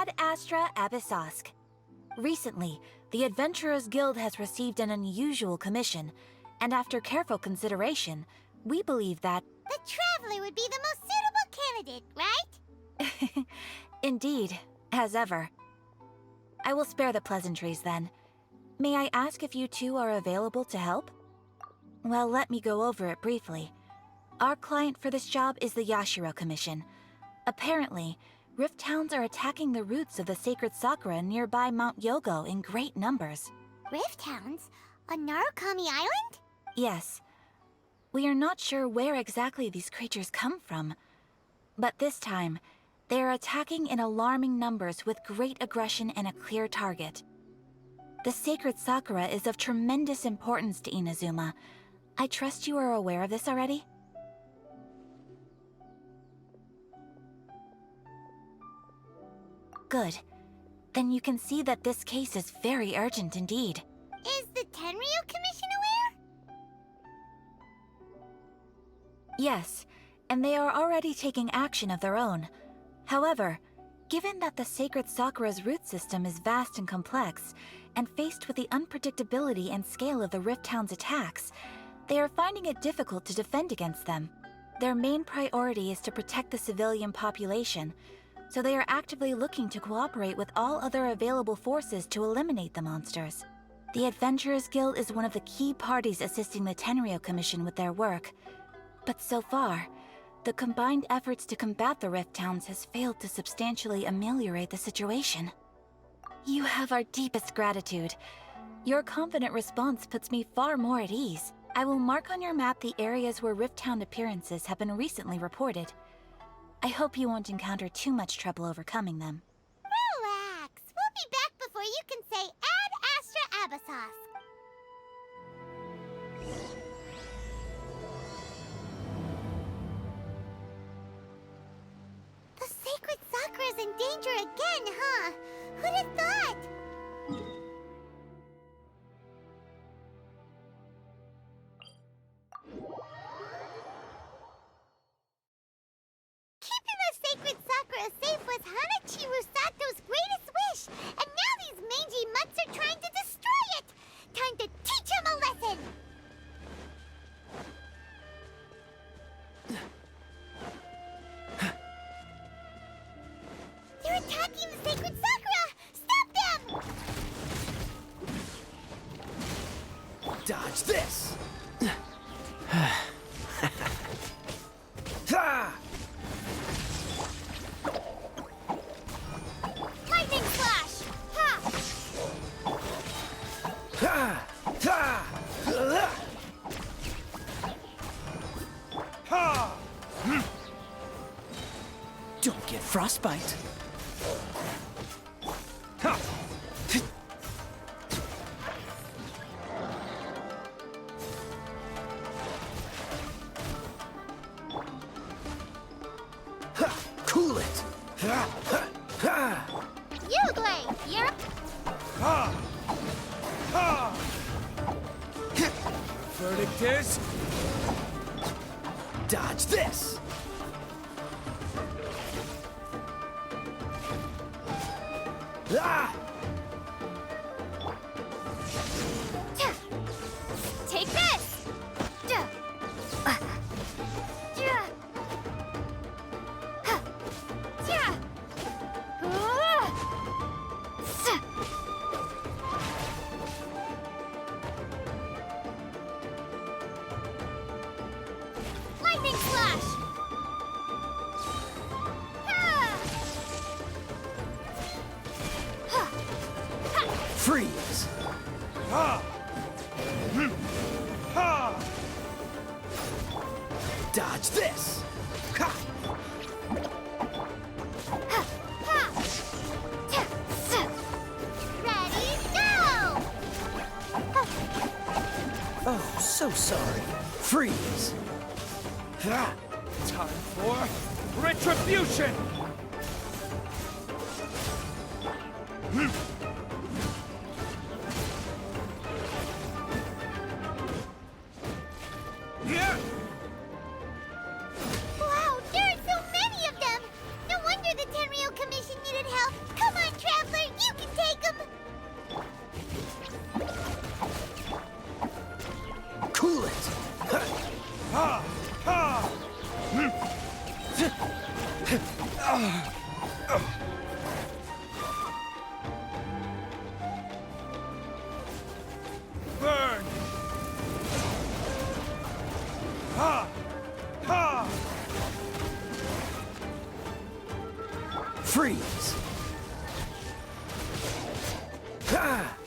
Ad Astra Abyssosk. Recently, the Adventurers Guild has received an unusual commission, and after careful consideration, we believe that... The Traveler would be the most suitable candidate, right? Indeed, as ever. I will spare the pleasantries then. May I ask if you two are available to help? Well, let me go over it briefly. Our client for this job is the Yashiro Commission. Apparently, Rift Hounds are attacking the roots of the sacred sakura nearby Mount Yogo in great numbers. Rift Hounds? On Narukami Island? Yes. We are not sure where exactly these creatures come from. But this time, they are attacking in alarming numbers with great aggression and a clear target. The sacred sakura is of tremendous importance to Inazuma. I trust you are aware of this already? Good. Then you can see that this case is very urgent indeed. Is the Tenryu Commission aware? Yes, and they are already taking action of their own. However, given that the sacred sakura's root system is vast and complex, and faced with the unpredictability and scale of the Rift Hound's attacks, they are finding it difficult to defend against them. Their main priority is to protect the civilian population, so they are actively looking to cooperate with all other available forces to eliminate the monsters. The Adventurers Guild is one of the key parties assisting the Tenryu Commission with their work. But so far, the combined efforts to combat the Rift Hounds has failed to substantially ameliorate the situation. You have our deepest gratitude. Your confident response puts me far more at ease. I will mark on your map the areas where Rift Hound appearances have been recently reported. I hope you won't encounter too much trouble overcoming them. Relax. We'll be back before you can say Ad Astra Abyssosk. The sacred sakura's in danger again, huh? Who'd have thought? Keeping the sacred sakura safe was Hanachiru Sato's greatest wish, and now these mangy mutts are trying to destroy it! Time to teach him a lesson! They're attacking the sacred sakura! Stop them! Dodge this! Lightning flash! Ha! Don't get frostbite. Cool it. Uglay, you're... Verdict is... Dodge this! Ah! Take this! Lightning flash! Freeze! Dodge this! Ha! Ready, go! Oh, so sorry. Freeze! Time for retribution! Wow, there are so many of them! No wonder the Tenryu Commission needed help! Come on, Burn! Ha! Ha! Freeze! Ha!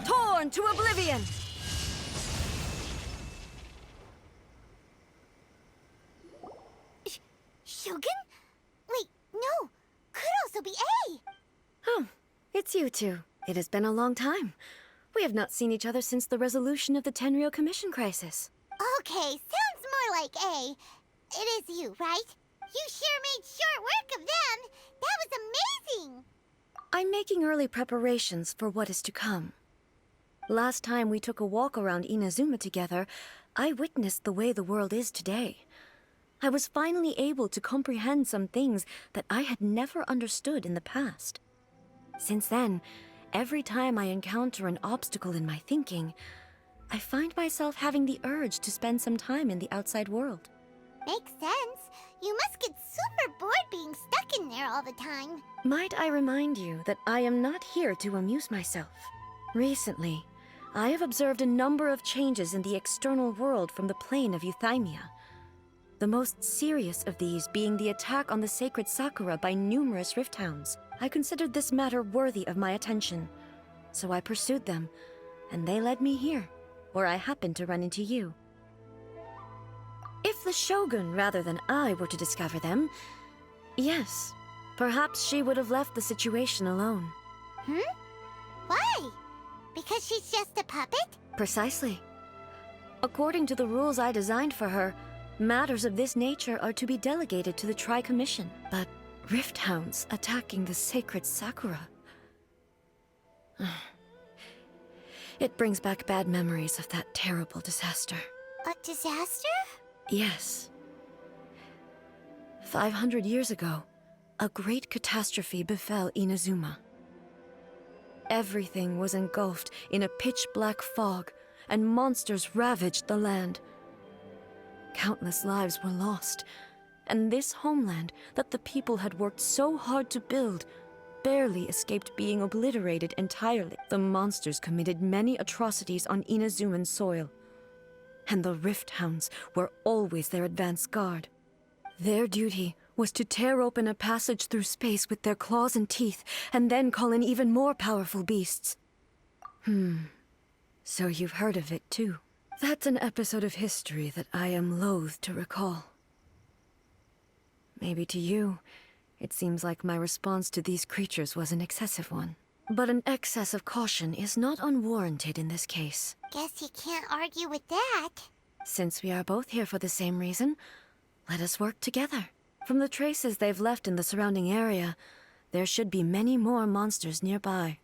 Torn to oblivion! Shogun? Wait, no. Could also be A. Oh, it's you two. It has been a long time. We have not seen each other since the resolution of the Tenryo Commission crisis. Okay, sounds more like A. It is you, right? You sure made short work of them. That was amazing. I'm making early preparations for what is to come. Last time we took a walk around Inazuma together, I witnessed the way the world is today. I was finally able to comprehend some things that I had never understood in the past. Since then, every time I encounter an obstacle in my thinking, I find myself having the urge to spend some time in the outside world. Makes sense. You must get super bored being stuck in there all the time. Might I remind you that I am not here to amuse myself. Recently, I have observed a number of changes in the external world from the plane of Euthymia. The most serious of these being the attack on the sacred Sakura by numerous rift hounds. I considered this matter worthy of my attention, so I pursued them, and they led me here, where I happened to run into you. If the Shogun rather than I were to discover them, yes, perhaps she would have left the situation alone. Why? Because she's just a puppet? Precisely. According to the rules I designed for her, matters of this nature are to be delegated to the Tri-Commission. But rift hounds attacking the sacred Sakura... It brings back bad memories of that terrible disaster. A disaster? Yes. 500 years ago, a great catastrophe befell Inazuma. Everything was engulfed in a pitch-black fog, and monsters ravaged the land. Countless lives were lost, and this homeland that the people had worked so hard to build barely escaped being obliterated entirely. The monsters committed many atrocities on Inazuman soil, and the Rift Hounds were always their advance guard. Their duty was to tear open a passage through space with their claws and teeth, and then call in even more powerful beasts. So you've heard of it too. That's an episode of history that I am loath to recall. Maybe to you, it seems like my response to these creatures was an excessive one. But an excess of caution is not unwarranted in this case. Guess you can't argue with that. Since we are both here for the same reason, let us work together. From the traces they've left in the surrounding area, there should be many more monsters nearby.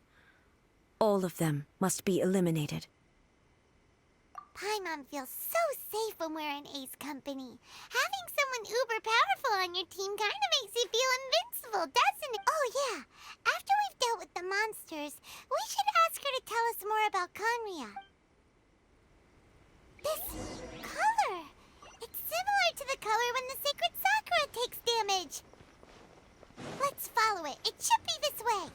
All of them must be eliminated. Paimon feels so safe when we're in Ace company. Having someone uber powerful on your team kinda makes you feel invincible, doesn't it? Oh yeah, after we've dealt with the monsters, we should ask her to tell us more about Conria. This color! It's similar to the color when the sacred Sakura takes damage. Let's follow it. It should be this way.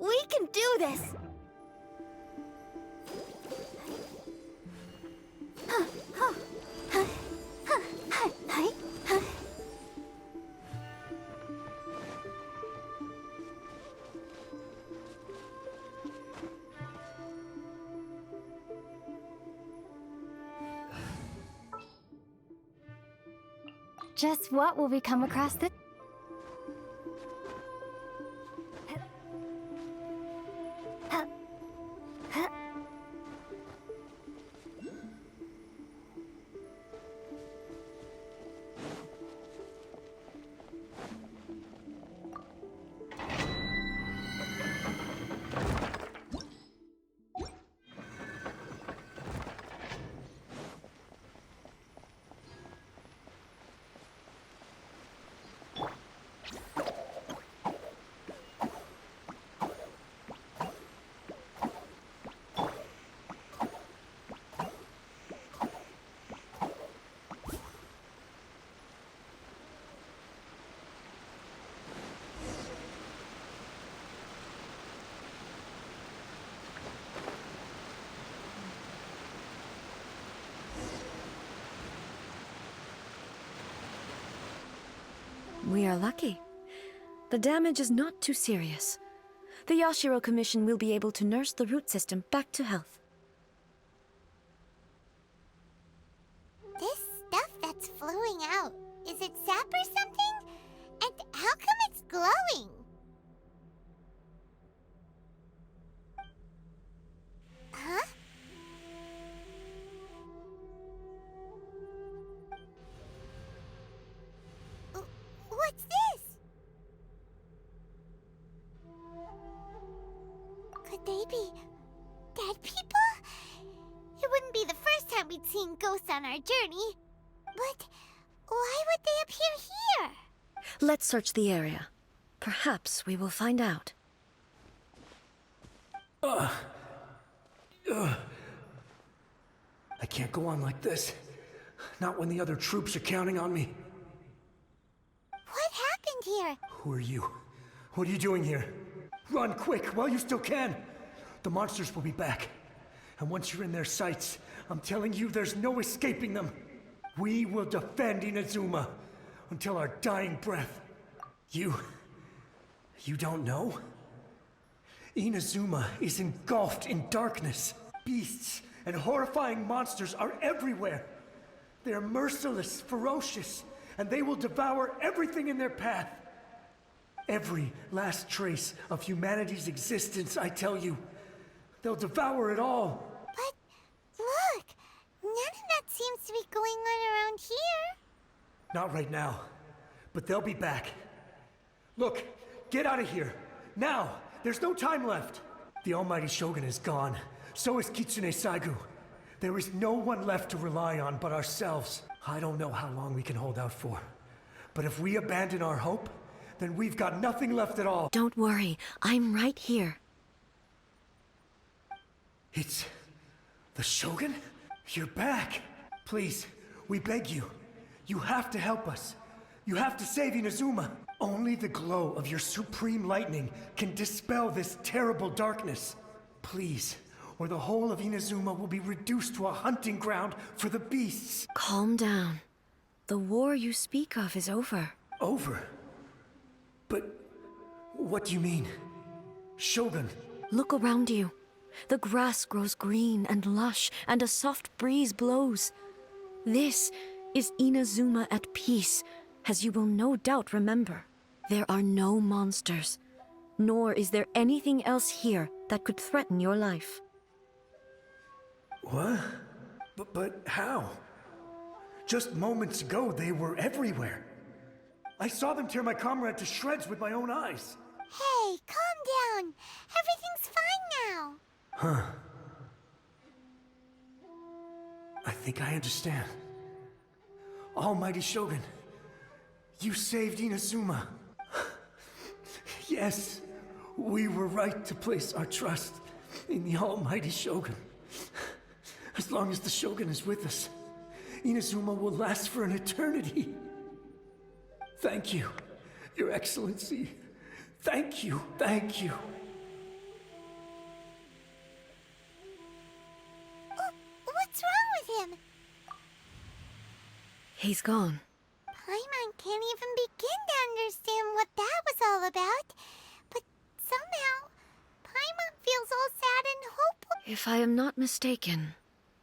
We can do this! Just what will we come across this? We are lucky. The damage is not too serious. The Yashiro Commission will be able to nurse the root system back to health. This stuff that's flowing out, is it sap or something? And how come it's glowing? Huh? What's this? Could they be dead people? It wouldn't be the first time we'd seen ghosts on our journey. But why would they appear here? Let's search the area. Perhaps we will find out. I can't go on like this. Not when the other troops are counting on me. What happened here? Who are you? What are you doing here? Run quick while you still can. The monsters will be back. And once you're in their sights, I'm telling you there's no escaping them. We will defend Inazuma until our dying breath. You don't know? Inazuma is engulfed in darkness. Beasts and horrifying monsters are everywhere. They are merciless, ferocious, and they will devour everything in their path. Every last trace of humanity's existence, I tell you. They'll devour it all. But look, none of that seems to be going on around here. Not right now, but they'll be back. Look, get out of here. Now! There's no time left. The almighty Shogun is gone. So is Kitsune Saigu. There is no one left to rely on but ourselves. I don't know how long we can hold out for. But if we abandon our hope, then we've got nothing left at all. Don't worry, I'm right here. It's the Shogun? You're back. Please, we beg you. You have to help us. You have to save Inazuma. Only the glow of your supreme lightning can dispel this terrible darkness. Please, or the whole of Inazuma will be reduced to a hunting ground for the beasts. Calm down. The war you speak of is over. Over? But what do you mean? Shogun? Look around you. The grass grows green and lush, and a soft breeze blows. This is Inazuma at peace, as you will no doubt remember. There are no monsters, nor is there anything else here that could threaten your life. What? But how? Just moments ago, they were everywhere. I saw them tear my comrade to shreds with my own eyes. Hey, calm down. Everything's fine now. Huh. I think I understand. Almighty Shogun, you saved Inazuma. Yes, we were right to place our trust in the Almighty Shogun. As long as the Shogun is with us, Inazuma will last for an eternity. Thank you, Your Excellency. Thank you, thank you. He's gone. Paimon can't even begin to understand what that was all about. But somehow, Paimon feels all sad and hopeless. If I am not mistaken,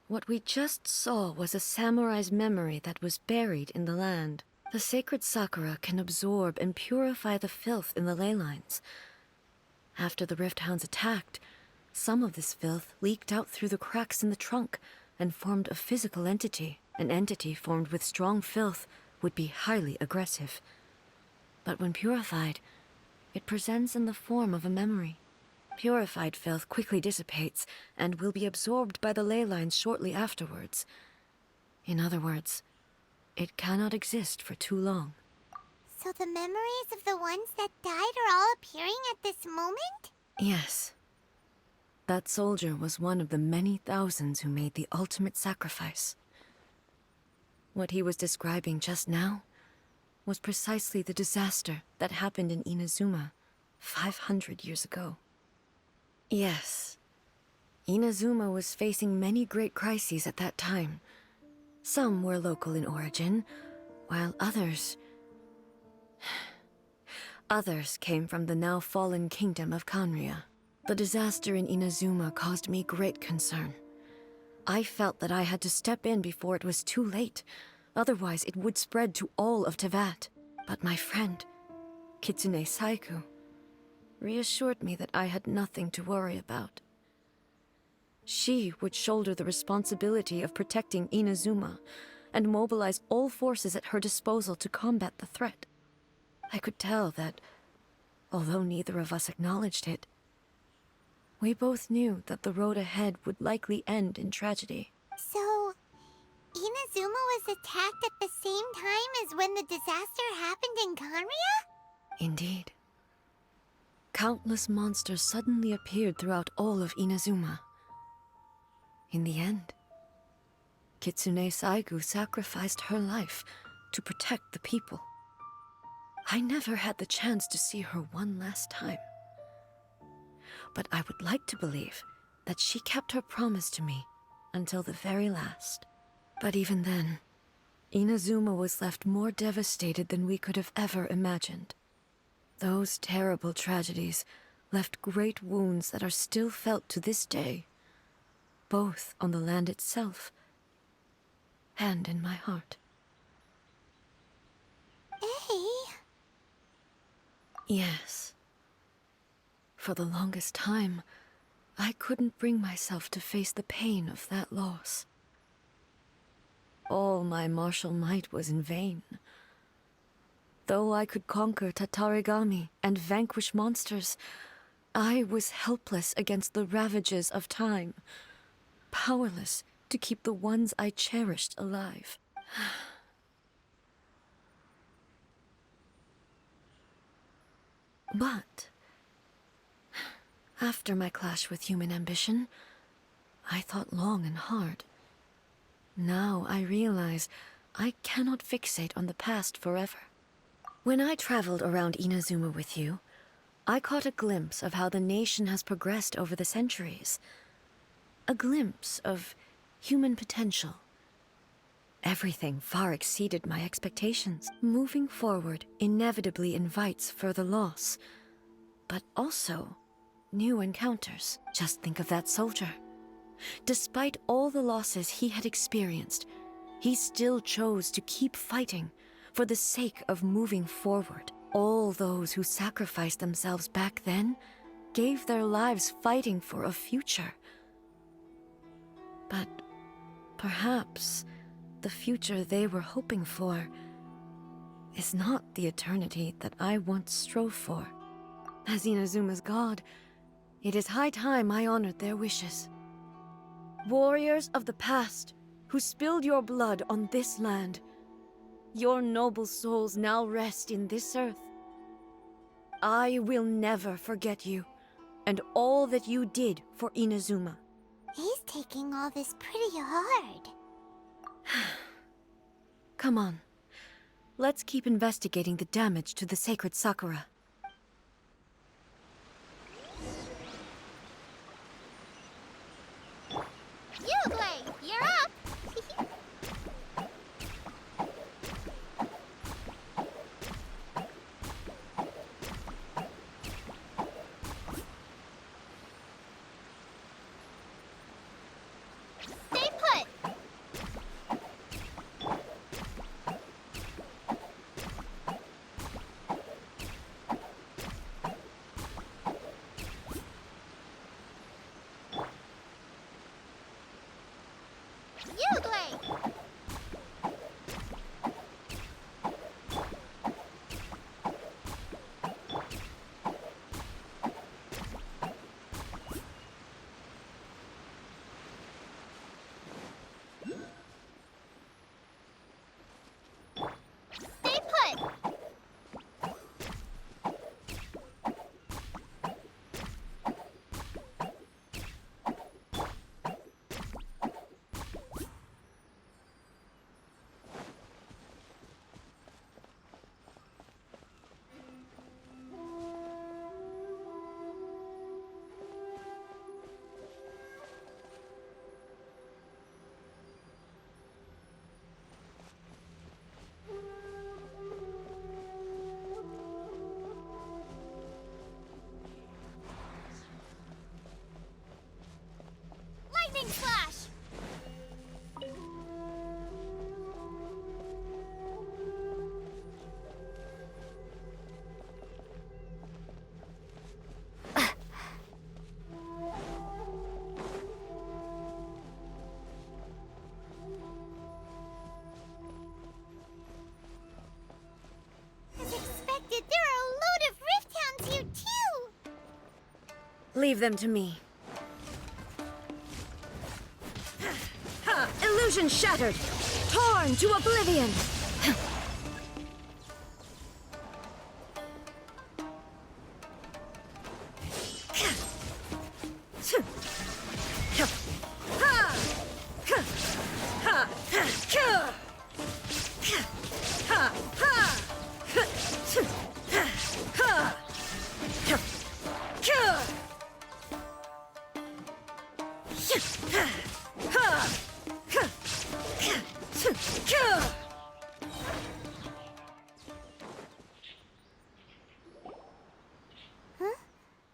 what we just saw was a samurai's memory that was buried in the land. The sacred sakura can absorb and purify the filth in the ley lines. After the Rift Hounds attacked, some of this filth leaked out through the cracks in the trunk and formed a physical entity. An entity formed with strong filth would be highly aggressive. But when purified, it presents in the form of a memory. Purified filth quickly dissipates and will be absorbed by the ley lines shortly afterwards. In other words, it cannot exist for too long. So the memories of the ones that died are all appearing at this moment? Yes. That soldier was one of the many thousands who made the ultimate sacrifice. What he was describing just now was precisely the disaster that happened in Inazuma 500 years ago. Yes, Inazuma was facing many great crises at that time. Some were local in origin, while others came from the now fallen kingdom of Kanria. The disaster in Inazuma caused me great concern. I felt that I had to step in before it was too late, otherwise it would spread to all of Tevat. But my friend, Kitsune Saiku, reassured me that I had nothing to worry about. She would shoulder the responsibility of protecting Inazuma and mobilize all forces at her disposal to combat the threat. I could tell that, although neither of us acknowledged it, we both knew that the road ahead would likely end in tragedy. So, Inazuma was attacked at the same time as when the disaster happened in Kanria? Indeed. Countless monsters suddenly appeared throughout all of Inazuma. In the end, Kitsune Saigu sacrificed her life to protect the people. I never had the chance to see her one last time. But I would like to believe that she kept her promise to me until the very last. But even then, Inazuma was left more devastated than we could have ever imagined. Those terrible tragedies left great wounds that are still felt to this day, both on the land itself and in my heart. Eh? Yes. For the longest time, I couldn't bring myself to face the pain of that loss. All my martial might was in vain. Though I could conquer Tatarigami and vanquish monsters, I was helpless against the ravages of time, powerless to keep the ones I cherished alive. But after my clash with human ambition, I thought long and hard. Now I realize I cannot fixate on the past forever. When I traveled around Inazuma with you, I caught a glimpse of how the nation has progressed over the centuries. A glimpse of human potential. Everything far exceeded my expectations. Moving forward inevitably invites further loss, but also new encounters. Just think of that soldier. Despite all the losses he had experienced, he still chose to keep fighting for the sake of moving forward. All those who sacrificed themselves back then gave their lives fighting for a future. But perhaps the future they were hoping for is not the eternity that I once strove for. As Inazuma's god, it is high time I honored their wishes. Warriors of the past, who spilled your blood on this land, your noble souls now rest in this earth. I will never forget you, and all that you did for Inazuma. He's taking all this pretty hard. Come on. Let's keep investigating the damage to the sacred Sakura. Uglay, you're up! Leave them to me. Ha! Illusion shattered! Torn to oblivion!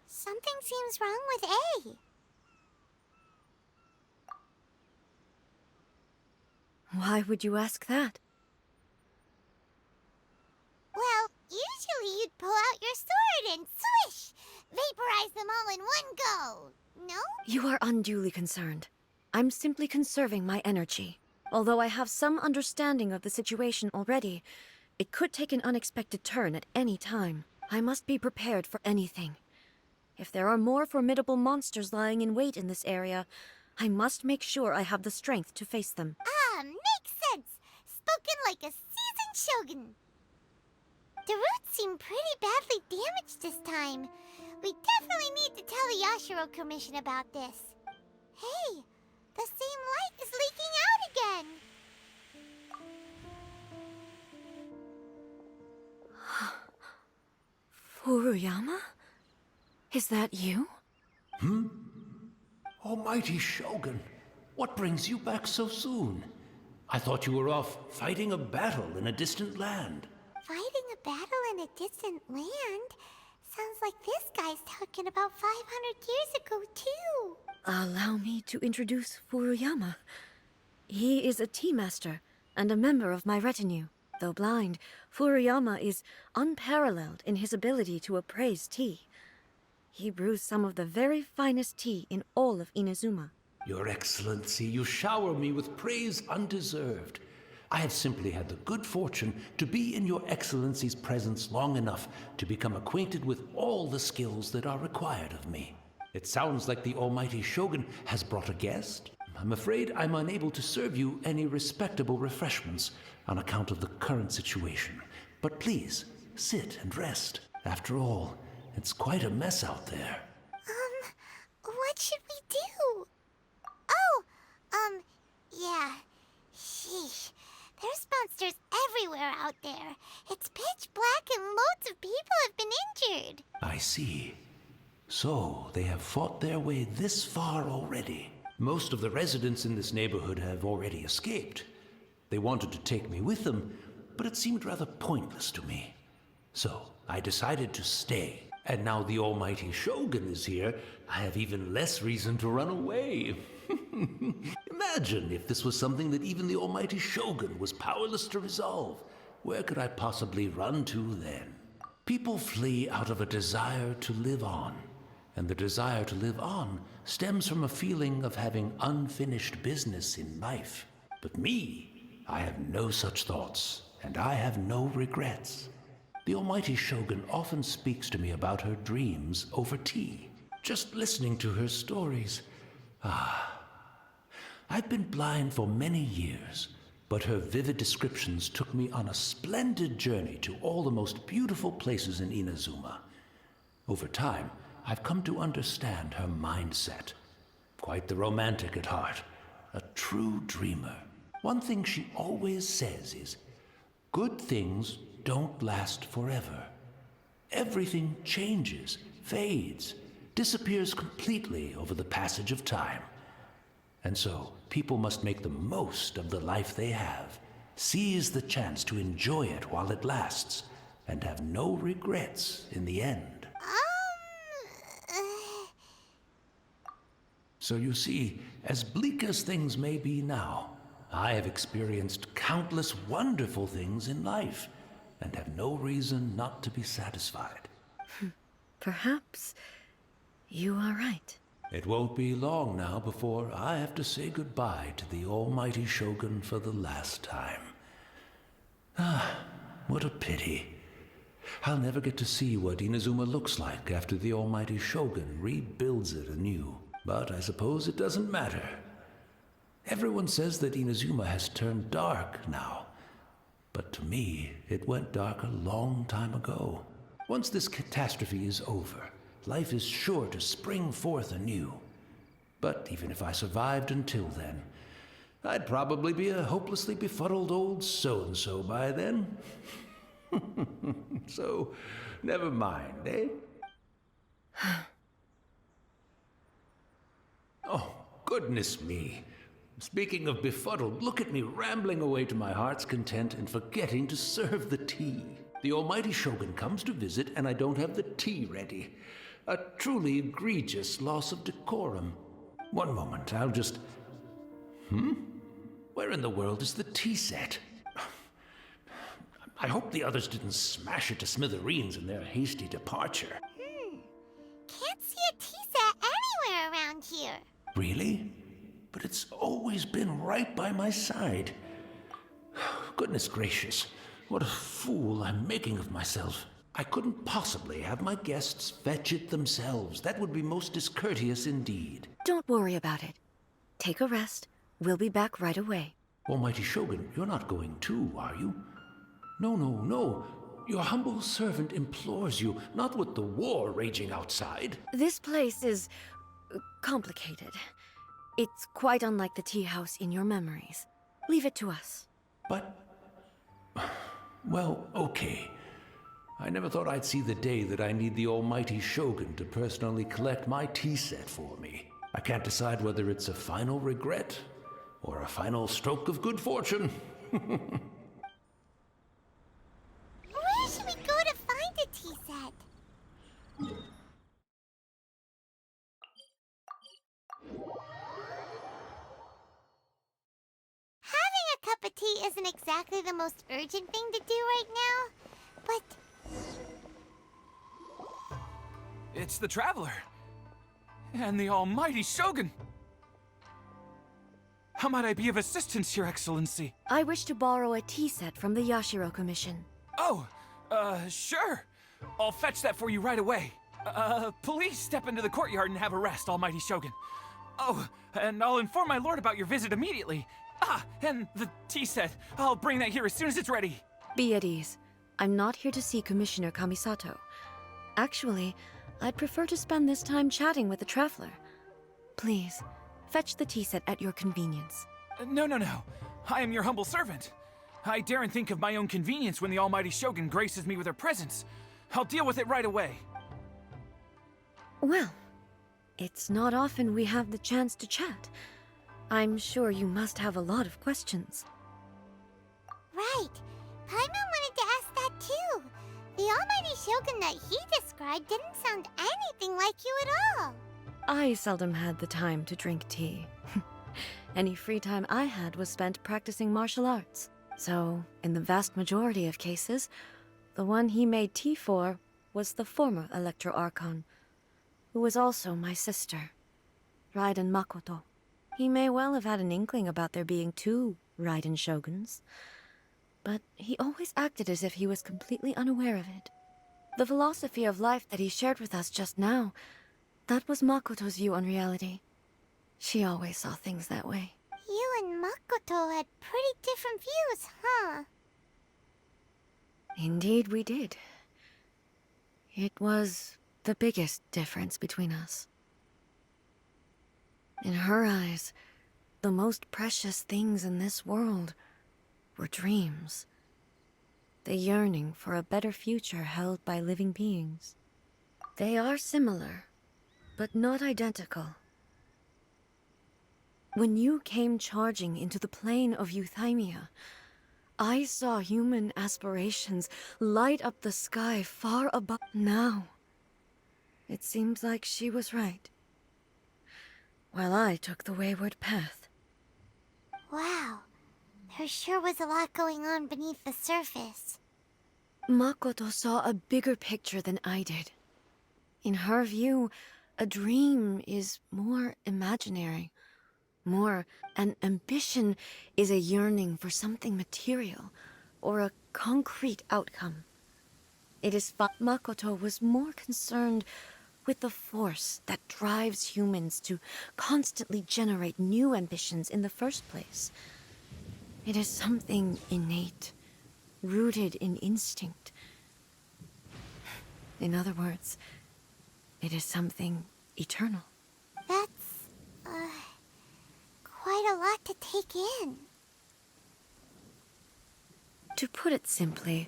Something seems wrong with A. Why would you ask that? Well, usually you'd pull out your sword and swish! Vaporize them all in one go! No? You are unduly concerned. I'm simply conserving my energy. Although I have some understanding of the situation already, it could take an unexpected turn at any time. I must be prepared for anything. If there are more formidable monsters lying in wait in this area, I must make sure I have the strength to face them. Makes sense! Spoken like a seasoned shogun! The roots seem pretty badly damaged this time. We definitely need to tell the Yashiro Commission about this. Hey, the same light is leaking out again! Furuyama? Is that you? Almighty Shogun, what brings you back so soon? I thought you were off fighting a battle in a distant land. Fighting a battle in a distant land? Sounds like this guy's talking about 500 years ago, too. Allow me to introduce Furuyama. He is a tea master and a member of my retinue. Though blind, Furuyama is unparalleled in his ability to appraise tea. He brews some of the very finest tea in all of Inazuma. Your Excellency, you shower me with praise undeserved. I have simply had the good fortune to be in Your Excellency's presence long enough to become acquainted with all the skills that are required of me. It sounds like the Almighty Shogun has brought a guest. I'm afraid I'm unable to serve you any respectable refreshments on account of the current situation. But please, sit and rest. After all, it's quite a mess out there. What should we do? Yeah. Sheesh. There's monsters everywhere out there. It's pitch black and loads of people have been injured. I see. So, they have fought their way this far already. Most of the residents in this neighborhood have already escaped. They wanted to take me with them, but it seemed rather pointless to me. So, I decided to stay. And now the Almighty Shogun is here, I have even less reason to run away. Imagine if this was something that even the Almighty Shogun was powerless to resolve. Where could I possibly run to then? People flee out of a desire to live on. And the desire to live on stems from a feeling of having unfinished business in life. But me, I have no such thoughts, and I have no regrets. The Almighty Shogun often speaks to me about her dreams over tea. Just listening to her stories. I've been blind for many years, but her vivid descriptions took me on a splendid journey to all the most beautiful places in Inazuma. Over time, I've come to understand her mindset. Quite the romantic at heart, a true dreamer. One thing she always says is, good things don't last forever. Everything changes, fades, disappears completely over the passage of time. And so, people must make the most of the life they have, seize the chance to enjoy it while it lasts, and have no regrets in the end. So you see, as bleak as things may be now, I have experienced countless wonderful things in life, and have no reason not to be satisfied. Perhaps you are right. It won't be long now before I have to say goodbye to the Almighty Shogun for the last time. What a pity. I'll never get to see what Inazuma looks like after the almighty Shogun rebuilds it anew. But I suppose it doesn't matter. Everyone says that Inazuma has turned dark now. But to me, it went dark a long time ago. Once this catastrophe is over, life is sure to spring forth anew. But even if I survived until then, I'd probably be a hopelessly befuddled old so-and-so by then. So, never mind, eh? Oh, goodness me. Speaking of befuddled, look at me rambling away to my heart's content and forgetting to serve the tea. The almighty Shogun comes to visit and I don't have the tea ready. A truly egregious loss of decorum. One moment, I'll just... Where in the world is the tea set? I hope the others didn't smash it to smithereens in their hasty departure. Can't see a tea set anywhere around here. Really? But it's always been right by my side. Goodness gracious, what a fool I'm making of myself. I couldn't possibly have my guests fetch it themselves. That would be most discourteous indeed. Don't worry about it. Take a rest. We'll be back right away. Almighty Shogun, you're not going too, are you? No, no, no. Your humble servant implores you, not with the war raging outside. This place is complicated. It's quite unlike the tea house in your memories. Leave it to us. But... well, okay. I never thought I'd see the day that I need the almighty Shogun to personally collect my tea set for me. I can't decide whether it's a final regret or a final stroke of good fortune. Where should we go to find a tea set? Having a cup of tea isn't exactly the most urgent thing to do right now, but... It's the Traveler. And the almighty Shogun. How might I be of assistance, Your Excellency? I wish to borrow a tea set from the Yashiro Commission. Oh, sure. I'll fetch that for you right away. Please step into the courtyard and have a rest, almighty Shogun. Oh, and I'll inform my lord about your visit immediately. Ah, and the tea set. I'll bring that here as soon as it's ready. Be at ease. I'm not here to see Commissioner Kamisato. Actually, I'd prefer to spend this time chatting with the Traveler. Please, fetch the tea set at your convenience. No. I am your humble servant. I daren't think of my own convenience when the almighty Shogun graces me with her presence. I'll deal with it right away. Well, it's not often we have the chance to chat. I'm sure you must have a lot of questions. Right. Paimon wanted to ask that too. The almighty Shogun that he described didn't sound anything like you at all. I seldom had the time to drink tea. Any free time I had was spent practicing martial arts. So, in the vast majority of cases, the one he made tea for was the former Electro Archon, who was also my sister, Raiden Makoto. He may well have had an inkling about there being two Raiden Shoguns, but he always acted as if he was completely unaware of it. The philosophy of life that he shared with us just now, that was Makoto's view on reality. She always saw things that way. You and Makoto had pretty different views, huh? Indeed we did. It was the biggest difference between us. In her eyes, the most precious things in this world were dreams. The yearning for a better future held by living beings. They are similar, but not identical. When you came charging into the plane of Euthymia, I saw human aspirations light up the sky far above. Now, it seems like she was right, while I took the wayward path. Wow. There sure was a lot going on beneath the surface. Makoto saw a bigger picture than I did. In her view, a dream is more imaginary. More, an ambition is a yearning for something material, or a concrete outcome. It is Makoto was more concerned with the force that drives humans to constantly generate new ambitions in the first place. It is something innate, rooted in instinct. In other words, it is something eternal. That's, quite a lot to take in. To put it simply,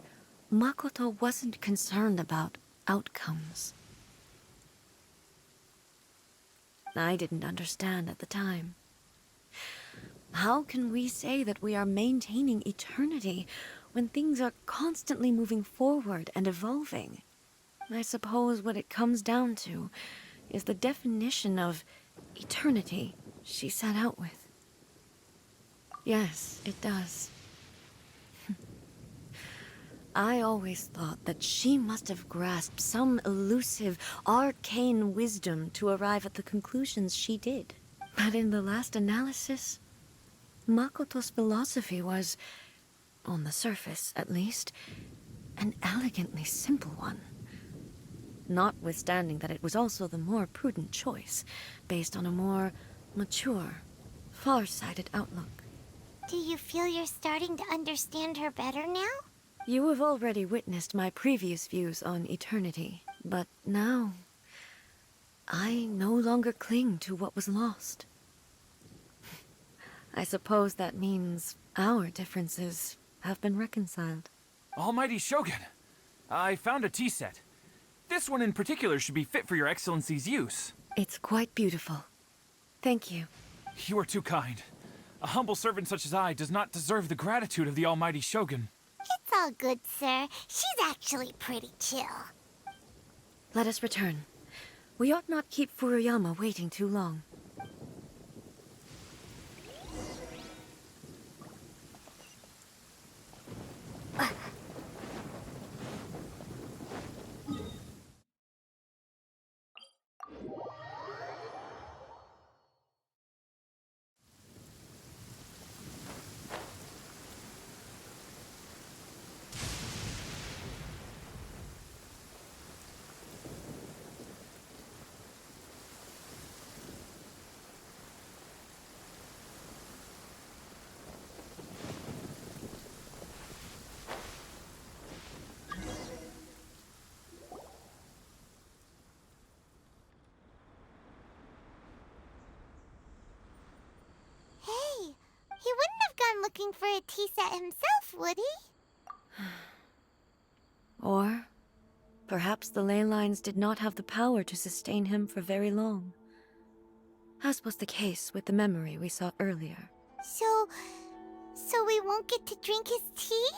Makoto wasn't concerned about outcomes. I didn't understand at the time. How can we say that we are maintaining eternity when things are constantly moving forward and evolving? I suppose what it comes down to is the definition of eternity she set out with. Yes, it does. I always thought that she must have grasped some elusive, arcane wisdom to arrive at the conclusions she did. But in the last analysis, Makoto's philosophy was, on the surface at least, an elegantly simple one. Notwithstanding that it was also the more prudent choice, based on a more mature, far-sighted outlook. Do you feel you're starting to understand her better now? You have already witnessed my previous views on eternity, but now I no longer cling to what was lost. I suppose that means our differences have been reconciled. Almighty Shogun, I found a tea set. This one in particular should be fit for your Excellency's use. It's quite beautiful. Thank you. You are too kind. A humble servant such as I does not deserve the gratitude of the Almighty Shogun. It's all good, sir. She's actually pretty chill. Let us return. We ought not keep Furuyama waiting too long. Hey, he wouldn't have gone looking for a tea set himself, would he? Or perhaps the ley lines did not have the power to sustain him for very long, as was the case with the memory we saw earlier. So we won't get to drink his tea?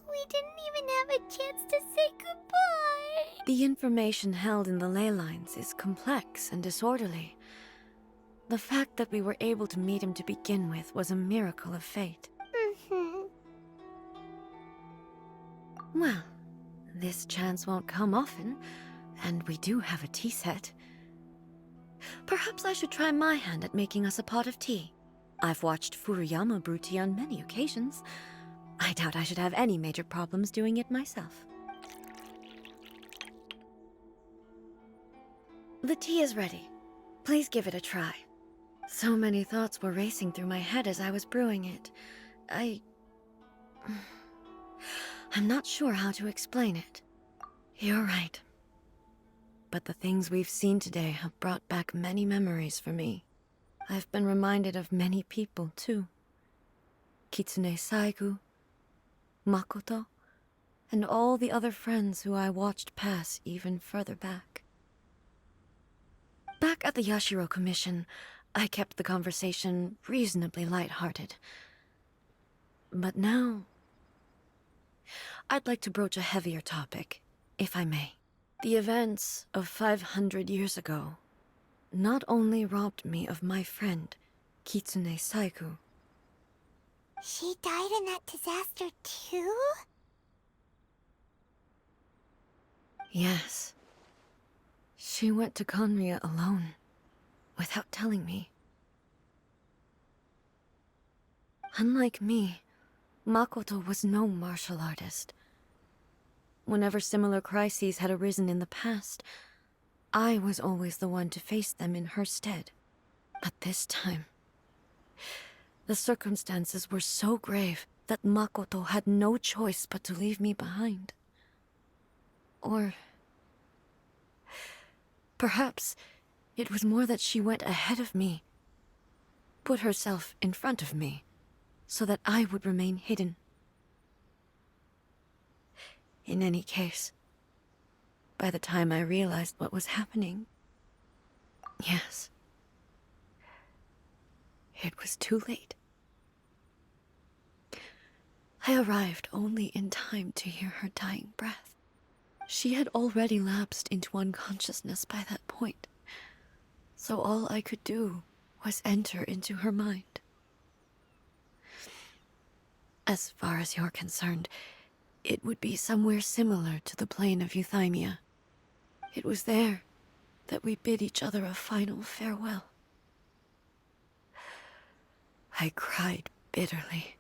We didn't even have a chance to say goodbye. The information held in the ley lines is complex and disorderly. The fact that we were able to meet him to begin with was a miracle of fate. Mm-hmm. Well, this chance won't come often, and we do have a tea set. Perhaps I should try my hand at making us a pot of tea. I've watched Furuyama brew tea on many occasions. I doubt I should have any major problems doing it myself. The tea is ready. Please give it a try. So many thoughts were racing through my head as I was brewing it. I'm not sure how to explain it. You're right. But the things we've seen today have brought back many memories for me. I've been reminded of many people, too. Kitsune Saigu, Makoto, and all the other friends who I watched pass even further back. Back at the Yashiro Commission, I kept the conversation reasonably lighthearted. But now, I'd like to broach a heavier topic, if I may. The events of 500 years ago not only robbed me of my friend, Kitsune Saigu. She died in that disaster too? Yes. She went to Conria alone, without telling me. Unlike me, Makoto was no martial artist. Whenever similar crises had arisen in the past, I was always the one to face them in her stead. But this time, the circumstances were so grave that Makoto had no choice but to leave me behind. Or perhaps it was more that she went ahead of me, put herself in front of me, so that I would remain hidden. In any case, by the time I realized what was happening, yes, it was too late. I arrived only in time to hear her dying breath. She had already lapsed into unconsciousness by that point, so all I could do was enter into her mind. As far as you're concerned, it would be somewhere similar to the plane of Euthymia. It was there that we bid each other a final farewell. I cried bitterly.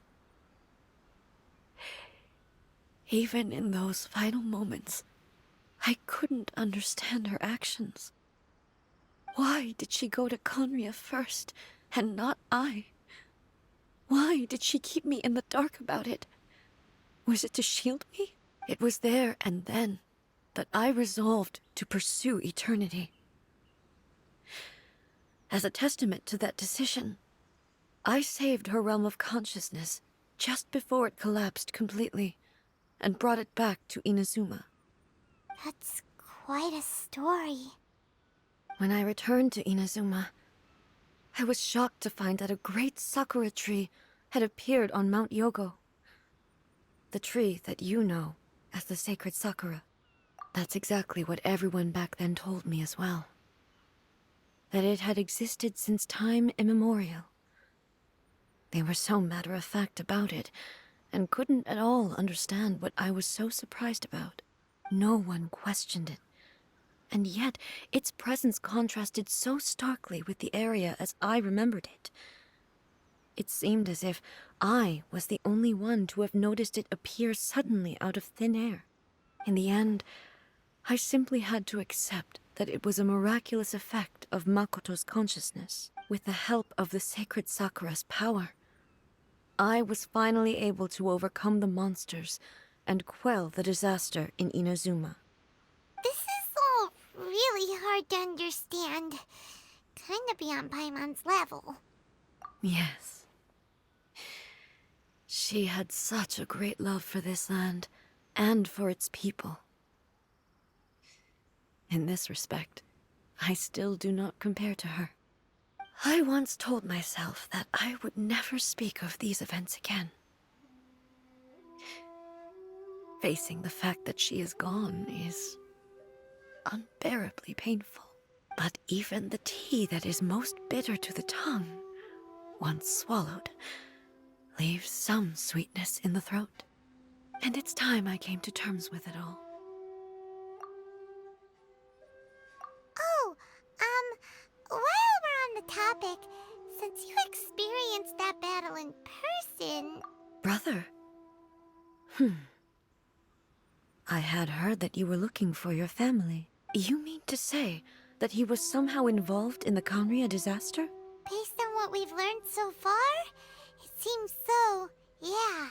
Even in those final moments, I couldn't understand her actions. Why did she go to Conria first, and not I? Why did she keep me in the dark about it? Was it to shield me? It was there and then that I resolved to pursue eternity. As a testament to that decision, I saved her realm of consciousness just before it collapsed completely, and brought it back to Inazuma. That's quite a story. When I returned to Inazuma, I was shocked to find that a great sakura tree had appeared on Mount Yogo. The tree that you know as the sacred sakura. That's exactly what everyone back then told me as well. That it had existed since time immemorial. They were so matter-of-fact about it, and couldn't at all understand what I was so surprised about. No one questioned it. And yet, its presence contrasted so starkly with the area as I remembered it. It seemed as if I was the only one to have noticed it appear suddenly out of thin air. In the end, I simply had to accept that it was a miraculous effect of Makoto's consciousness. With the help of the sacred Sakura's power, I was finally able to overcome the monsters and quell the disaster in Inazuma. This is all really hard to understand. Kinda beyond Paimon's level. Yes. She had such a great love for this land, and for its people. In this respect, I still do not compare to her. I once told myself that I would never speak of these events again. Facing the fact that she is gone is unbearably painful. But even the tea that is most bitter to the tongue, once swallowed, leaves some sweetness in the throat. And it's time I came to terms with it all. Oh, while we're on the topic, since you experienced that battle in person... Brother? I had heard that you were looking for your family. You mean to say that he was somehow involved in the Conria disaster? Based on what we've learned so far, it seems so, yeah.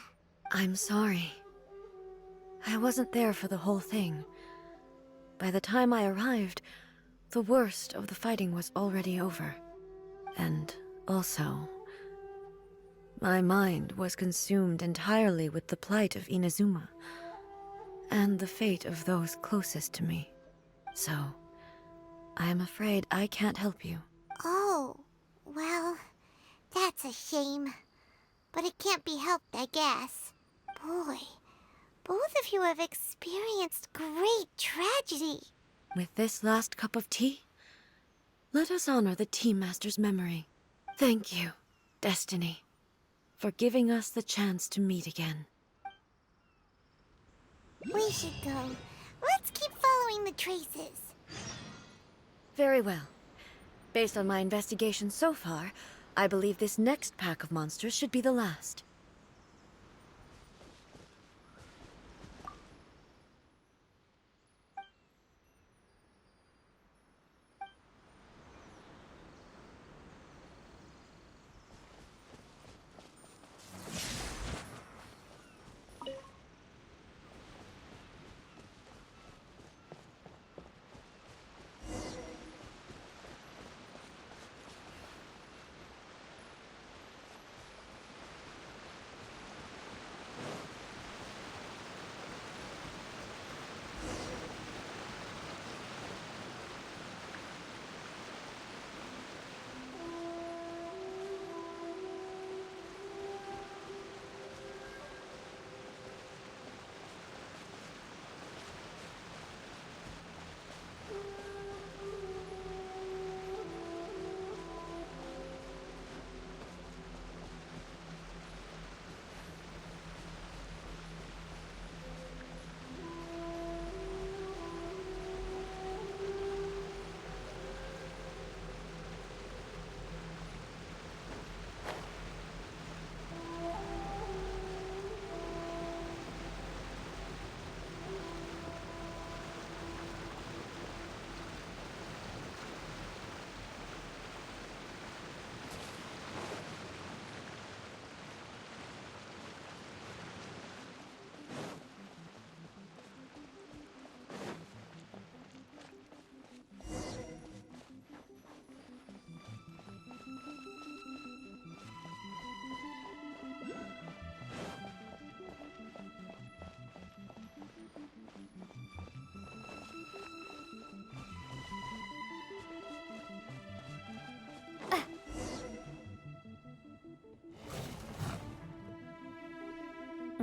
I'm sorry. I wasn't there for the whole thing. By the time I arrived, the worst of the fighting was already over. And also, my mind was consumed entirely with the plight of Inazuma, and the fate of those closest to me. So, I am afraid I can't help you. Oh, well, that's a shame. But it can't be helped, I guess. Boy, both of you have experienced great tragedy. With this last cup of tea, let us honor the Tea Master's memory. Thank you, Destiny, for giving us the chance to meet again. We should go. Let's keep following the traces. Very well. Based on my investigation so far, I believe this next pack of monsters should be the last.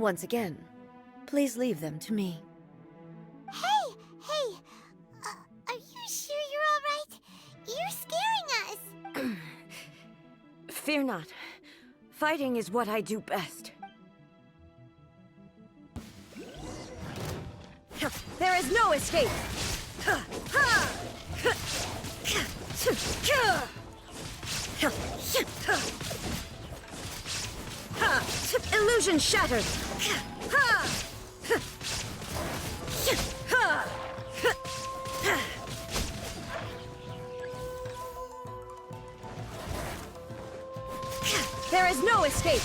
Once again, please leave them to me. Hey, are you sure you're all right? You're scaring us. Fear not. Fighting is what I do best. There is no escape! Illusion shattered! There is no escape!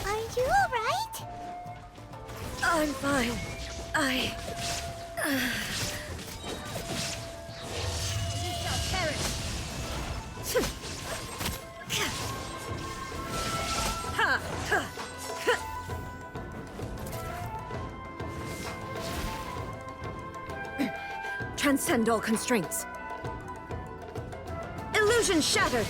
Are you all right? I'm fine. You shall perish! Transcend all constraints. Illusion shattered!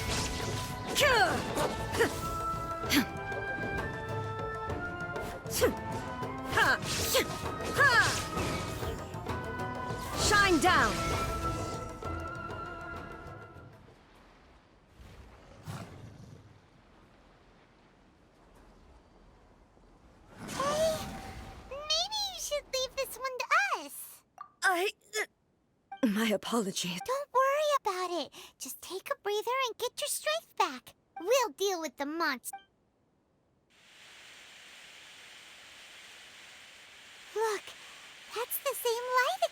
Shine down! Hey, maybe you should leave this one to us. My apologies. Don't worry about it. Just take a breather and get your strength back. We'll deal with the monster. Look, that's the same light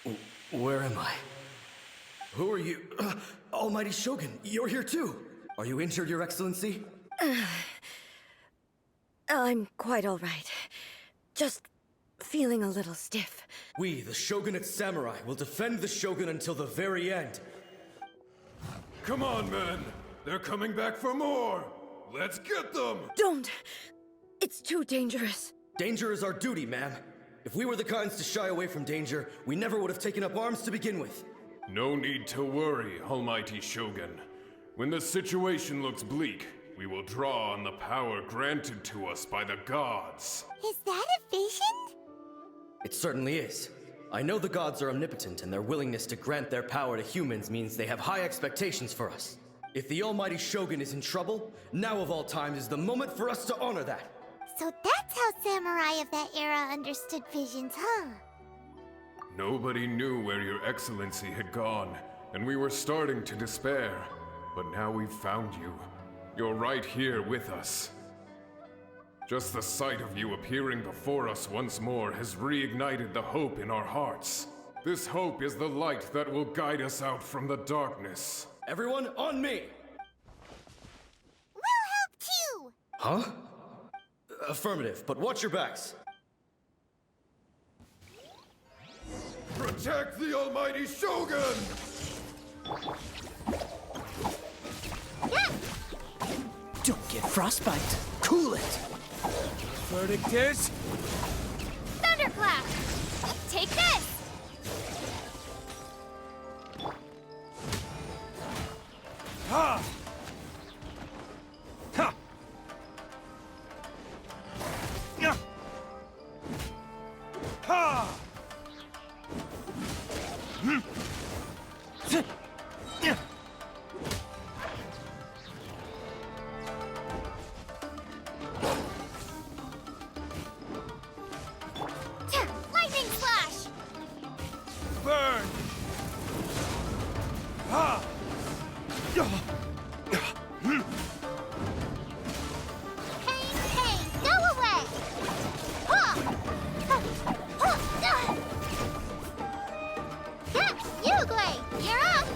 again. Where am I? Who are you? Almighty Shogun, you're here too. Are you injured, Your Excellency? I'm quite all right. Just feeling a little stiff. We, the Shogunate Samurai, will defend the Shogun until the very end. Come on, men! They're coming back for more! Let's get them! Don't! It's too dangerous. Danger is our duty, ma'am. If we were the kinds to shy away from danger, we never would have taken up arms to begin with. No need to worry, Almighty Shogun. When the situation looks bleak, we will draw on the power granted to us by the gods. Is that a vision? It certainly is. I know the gods are omnipotent, and their willingness to grant their power to humans means they have high expectations for us. If the Almighty Shogun is in trouble, now of all times is the moment for us to honor that. So that's how samurai of that era understood visions, huh? Nobody knew where Your Excellency had gone, and we were starting to despair. But now we've found you. You're right here with us. Just the sight of you appearing before us once more has reignited the hope in our hearts. This hope is the light that will guide us out from the darkness. Everyone, on me! We'll help too! Huh? Affirmative, but watch your backs. Protect the Almighty Shogun! Don't get frostbite. Cool it. Verdict is... Thunderclap! Take this! Ha! Ha! Yeah. Ha! Hmm. Yeah. Lightning slash! Burn! Ha! Hey, go away! Huh! Yeah, Uruguay, you're up!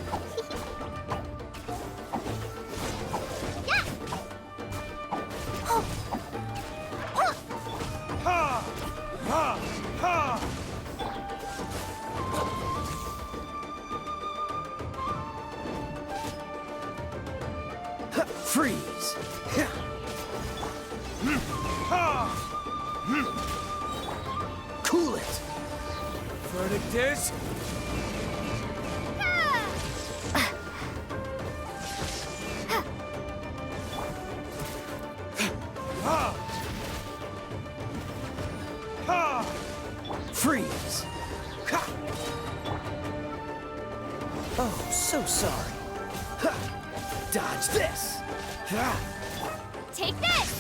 Yeah! Ha! Ha! Ha! Freeze. Ha! Cool it. verdict is... Freeze! Ha! Oh, so sorry. Ha! Dodge this! Ha! Take this!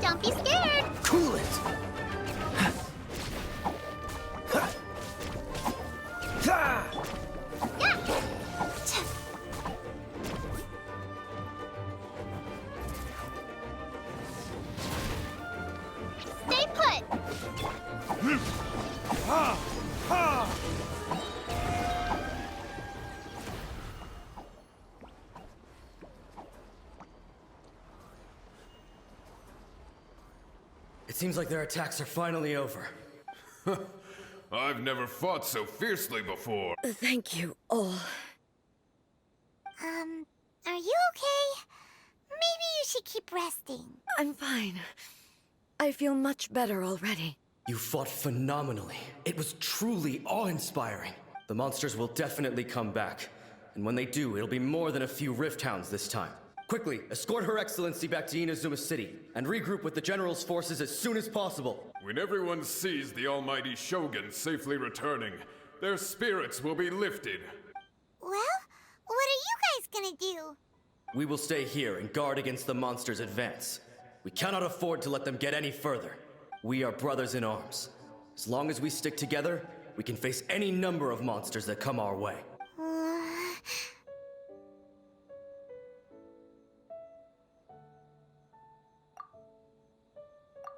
Don't be scared. Cool it! Ha! Ha! Ha! Stay put! Ha! Ha! It seems like their attacks are finally over. I've never fought so fiercely before. Thank you all. Are you okay? Maybe you should keep resting. I'm fine. I feel much better already. You fought phenomenally. It was truly awe-inspiring. The monsters will definitely come back. And when they do, it'll be more than a few Rift Hounds this time. Quickly, escort Her Excellency back to Inazuma City, and regroup with the General's forces as soon as possible. When everyone sees the almighty Shogun safely returning, their spirits will be lifted. Well, what are you guys gonna do? We will stay here and guard against the monsters' advance. We cannot afford to let them get any further. We are brothers in arms. As long as we stick together, we can face any number of monsters that come our way.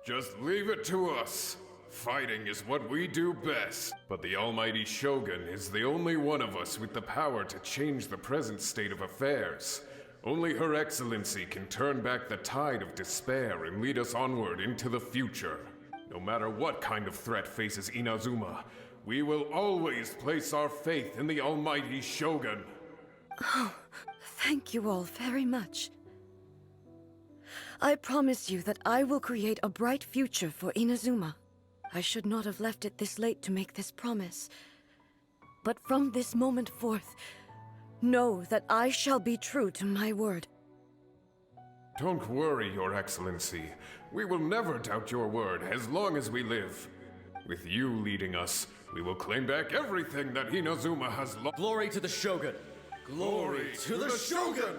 Just leave it to us. Fighting is what we do best. But the almighty Shogun is the only one of us with the power to change the present state of affairs. Only Her Excellency can turn back the tide of despair and lead us onward into the future. No matter what kind of threat faces Inazuma, we will always place our faith in the almighty Shogun. Oh, thank you all very much. I promise you that I will create a bright future for Inazuma. I should not have left it this late to make this promise. But from this moment forth, know that I shall be true to my word. Don't worry, Your Excellency. We will never doubt your word as long as we live. With you leading us, we will claim back everything that Inazuma has lost. Glory to the Shogun! Glory to the Shogun!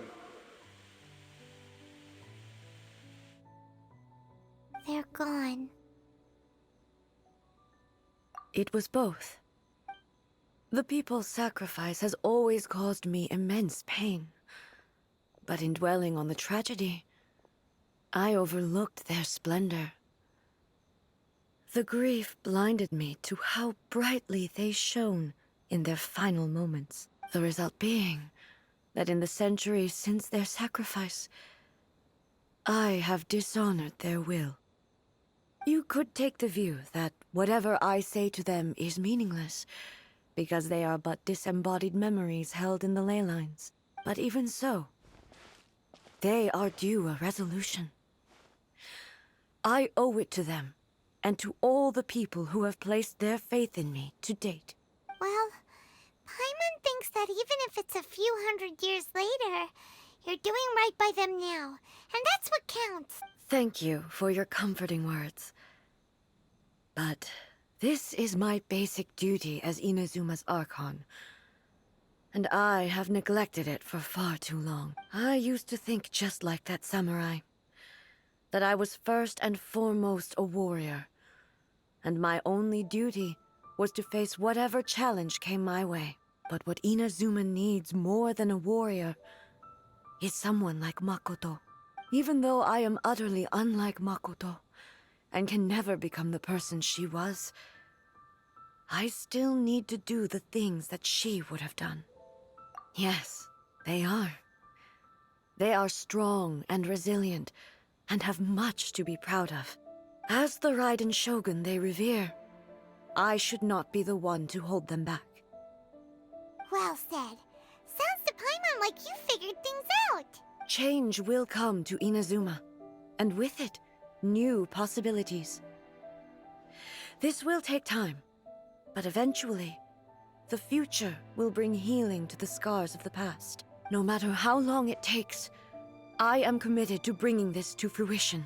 They're gone. It was both. The people's sacrifice has always caused me immense pain. But in dwelling on the tragedy, I overlooked their splendor. The grief blinded me to how brightly they shone in their final moments. The result being that in the centuries since their sacrifice, I have dishonored their will. You could take the view that whatever I say to them is meaningless, because they are but disembodied memories held in the ley lines. But even so, they are due a resolution. I owe it to them, and to all the people who have placed their faith in me to date. Well, Paimon thinks that even if it's a few hundred years later, you're doing right by them now, and that's what counts. Thank you for your comforting words. But this is my basic duty as Inazuma's Archon, and I have neglected it for far too long. I used to think just like that samurai, that I was first and foremost a warrior, and my only duty was to face whatever challenge came my way. But what Inazuma needs more than a warrior is someone like Makoto. Even though I am utterly unlike Makoto, and can never become the person she was, I still need to do the things that she would have done. Yes, they are. They are strong and resilient, and have much to be proud of. As the Raiden Shogun they revere, I should not be the one to hold them back. Well said. Sounds to Paimon like you figured things out. Change will come to Inazuma, and with it, new possibilities. This will take time, but eventually, the future will bring healing to the scars of the past. No matter how long it takes, I am committed to bringing this to fruition.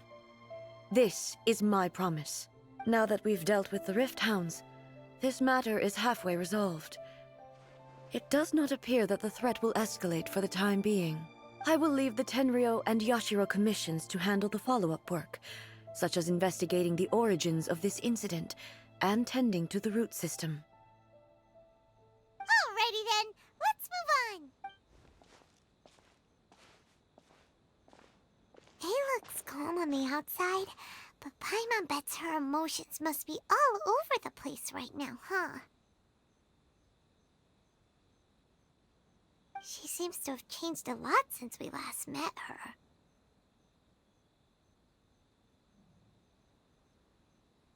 This is my promise. Now that we've dealt with the Rift Hounds, this matter is halfway resolved. It does not appear that the threat will escalate for the time being. I will leave the Tenryo and Yashiro commissions to handle the follow-up work, such as investigating the origins of this incident and tending to the root system. Alrighty then, let's move on. It looks calm on the outside, but Paimon bets her emotions must be all over the place right now, huh? She seems to have changed a lot since we last met her.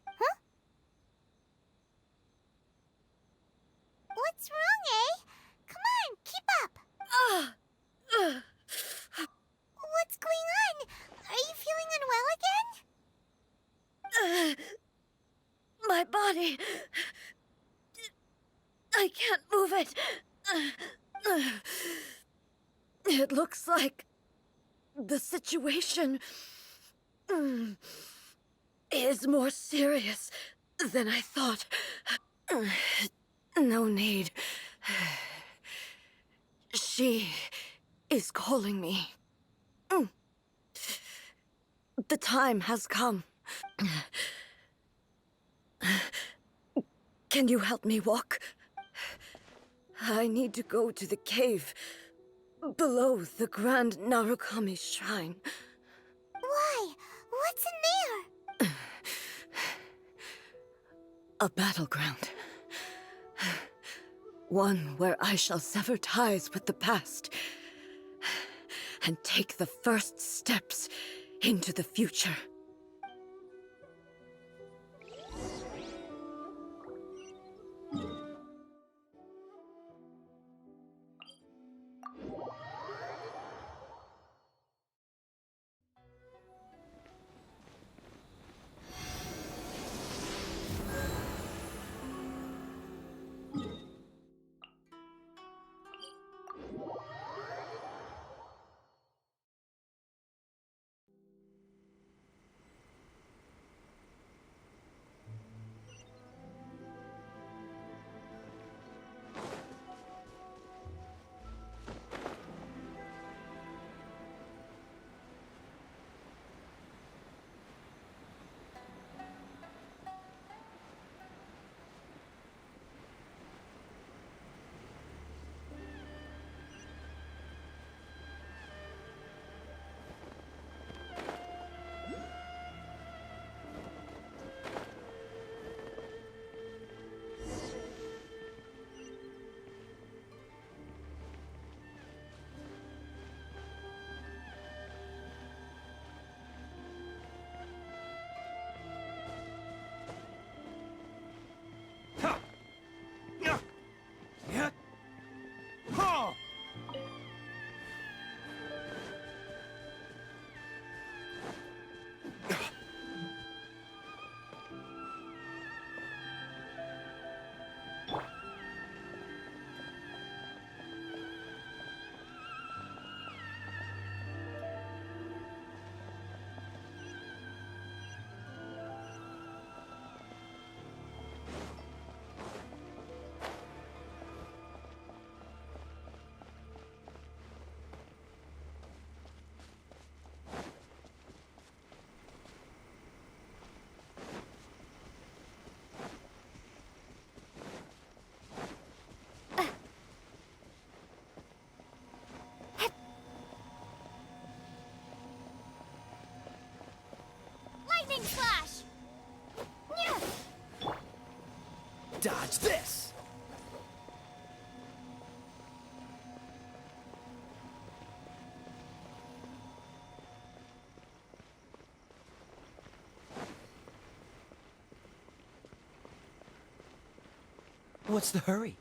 Huh? What's wrong, eh? Come on, keep up! What's going on? Are you feeling unwell again? My body... I can't move it. It looks like the situation is more serious than I thought. No need. She is calling me. The time has come. Can you help me walk? I need to go to the cave below the Grand Narukami Shrine. Why? What's in there? A battleground. One where I shall sever ties with the past and take the first steps into the future. Lightning slash! Dodge this! What's the hurry?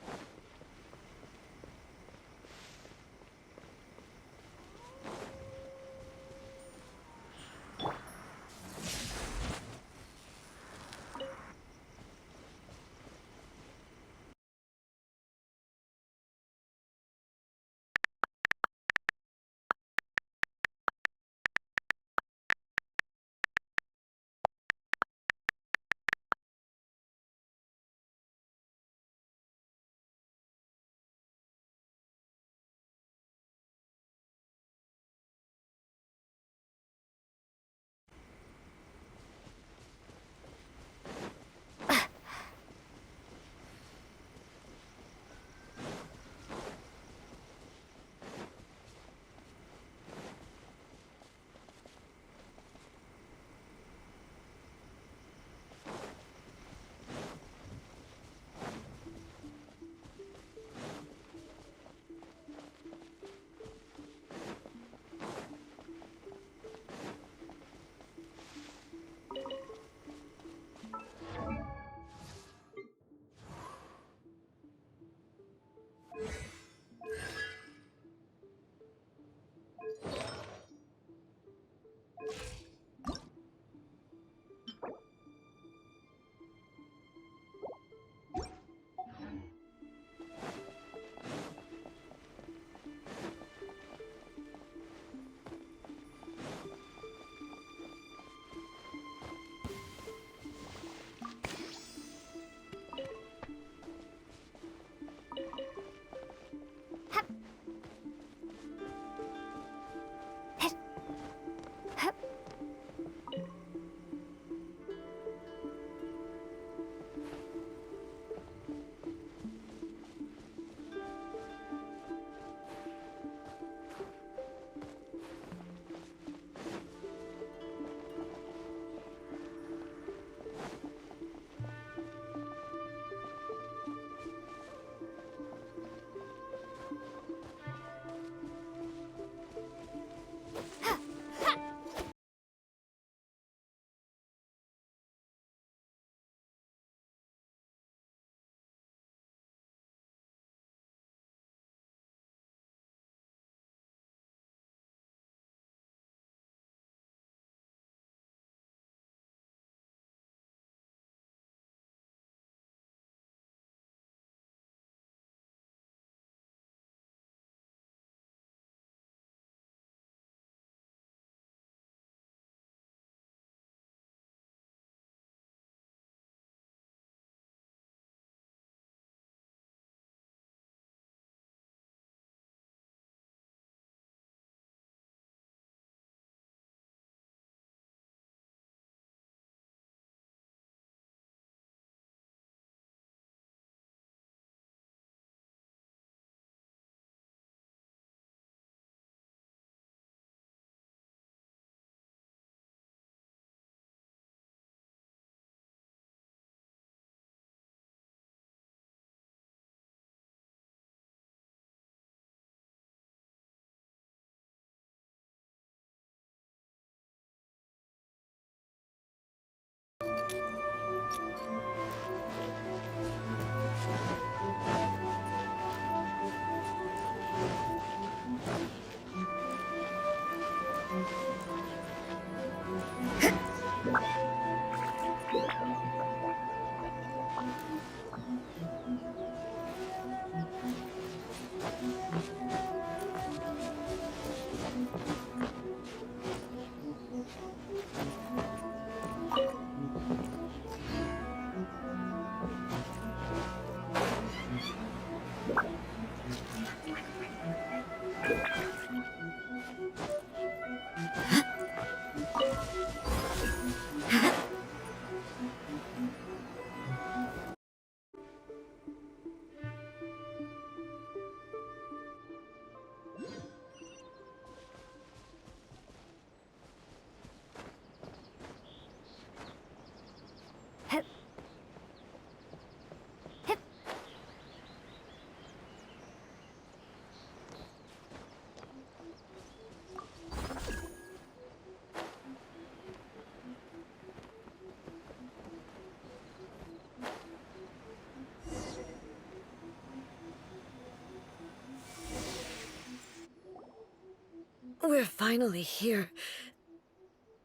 We're finally here.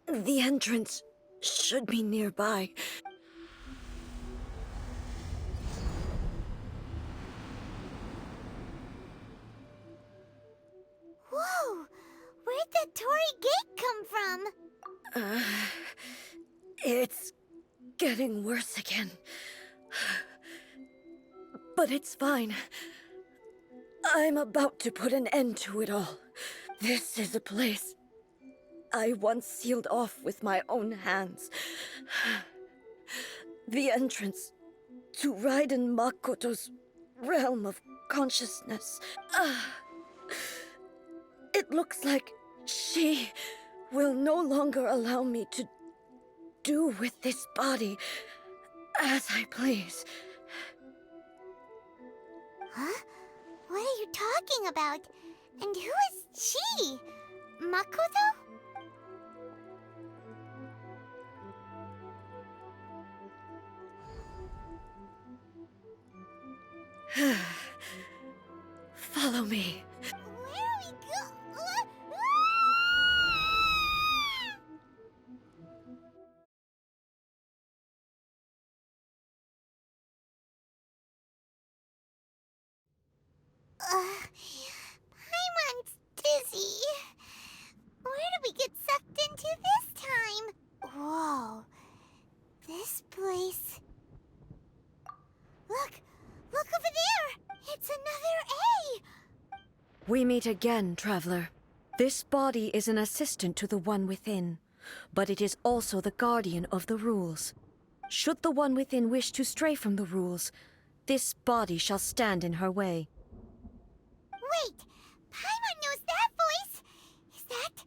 The entrance should be nearby. Whoa! Where'd that Torii gate come from? It's getting worse again. But it's fine. I'm about to put an end to it all. This is a place I once sealed off with my own hands. The entrance to Raiden Makoto's realm of consciousness. It looks like she will no longer allow me to do with this body as I please. Huh? What are you talking about? And who is she? Makoto? Follow me. Where are we Paimon's dizzy. Where did we get sucked into this time? Whoa. This place... Look! Look over there! It's another A! We meet again, traveler. This body is an assistant to the one within, but it is also the guardian of the rules. Should the one within wish to stray from the rules, this body shall stand in her way. Wait! Paimon knows that voice! Is that...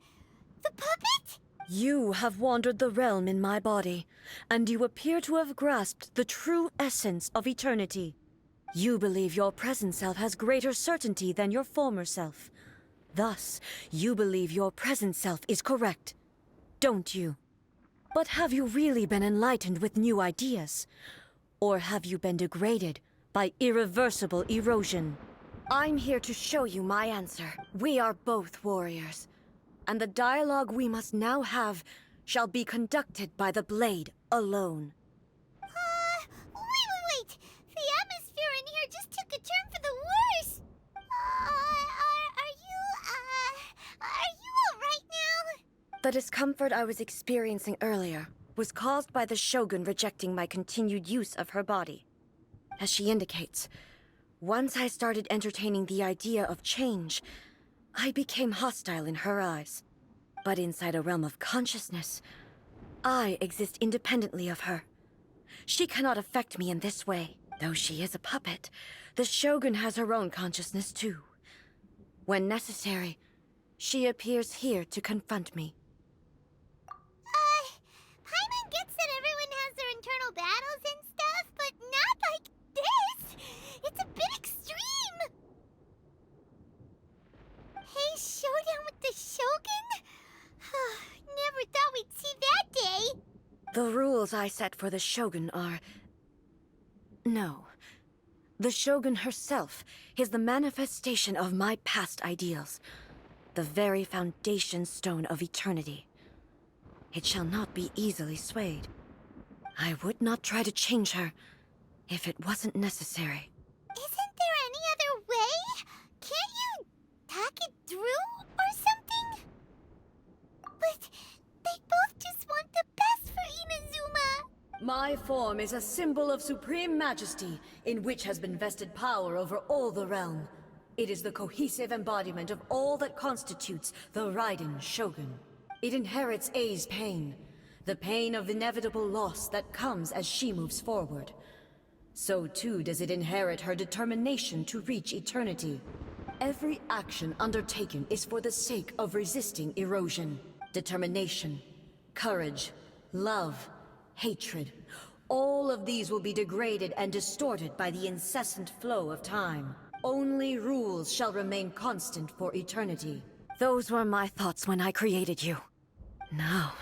the puppet? You have wandered the realm in my body, and you appear to have grasped the true essence of eternity. You believe your present self has greater certainty than your former self. Thus, you believe your present self is correct, don't you? But have you really been enlightened with new ideas? Or have you been degraded by irreversible erosion? I'm here to show you my answer. We are both warriors, and the dialogue we must now have shall be conducted by the blade alone. Wait! The atmosphere in here just took a turn for the worse! Are you alright now? The discomfort I was experiencing earlier was caused by the Shogun rejecting my continued use of her body. As she indicates, once I started entertaining the idea of change, I became hostile in her eyes. But inside a realm of consciousness, I exist independently of her. She cannot affect me in this way. Though she is a puppet, the Shogun has her own consciousness too. When necessary, she appears here to confront me. Paimon gets that everyone has their internal battles and stuff, but not like this! It's a bit extreme! Hey, showdown with the Shogun? Never thought we'd see that day! The rules I set for the Shogun are... No. The Shogun herself is the manifestation of my past ideals. The very foundation stone of eternity. It shall not be easily swayed. I would not try to change her if it wasn't necessary. Isn't there any other way? Can't you talk it through or something? But they both just want the best for Inazuma. My form is a symbol of supreme majesty, in which has been vested power over all the realm. It is the cohesive embodiment of all that constitutes the Raiden Shogun. It inherits Ei's pain, the pain of inevitable loss that comes as she moves forward. So too does it inherit her determination to reach eternity. Every action undertaken is for the sake of resisting erosion. Determination, courage, love, hatred. All of these will be degraded and distorted by the incessant flow of time. Only rules shall remain constant for eternity. Those were my thoughts when I created you. Now,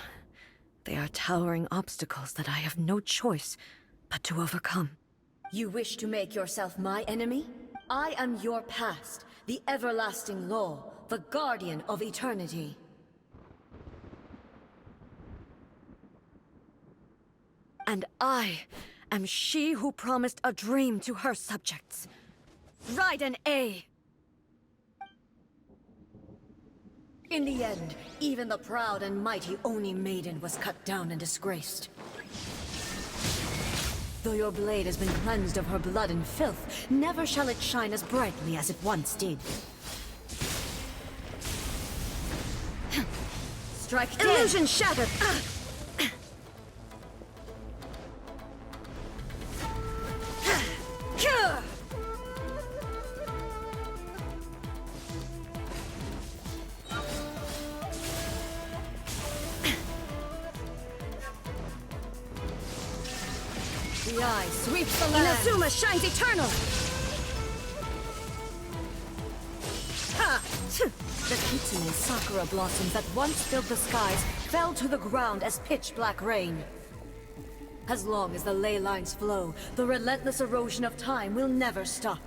they are towering obstacles that I have no choice but to overcome. You wish to make yourself my enemy? I am your past, the everlasting law, the guardian of eternity. And I am she who promised a dream to her subjects. Raiden A. In the end, even the proud and mighty Oni Maiden was cut down and disgraced. Though your blade has been cleansed of her blood and filth, never shall it shine as brightly as it once did. Strike dead! Illusion shattered! The eye sweeps the land. Inazuma shines eternal! Ha! The kitsune sakura blossoms that once filled the skies fell to the ground as pitch-black rain. As long as the ley lines flow, the relentless erosion of time will never stop.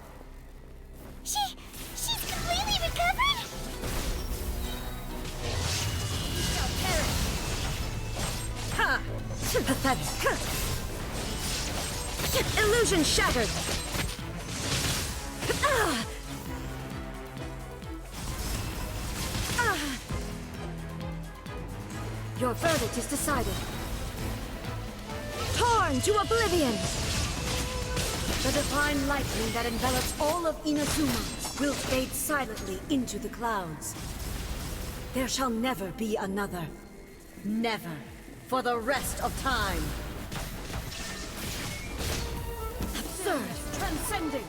She's completely recovered? Ha! Pathetic. Illusion shattered! Your verdict is decided. Torn to oblivion! The divine lightning that envelops all of Inazuma will fade silently into the clouds. There shall never be another. Never. For the rest of time. Absurd! Transcending!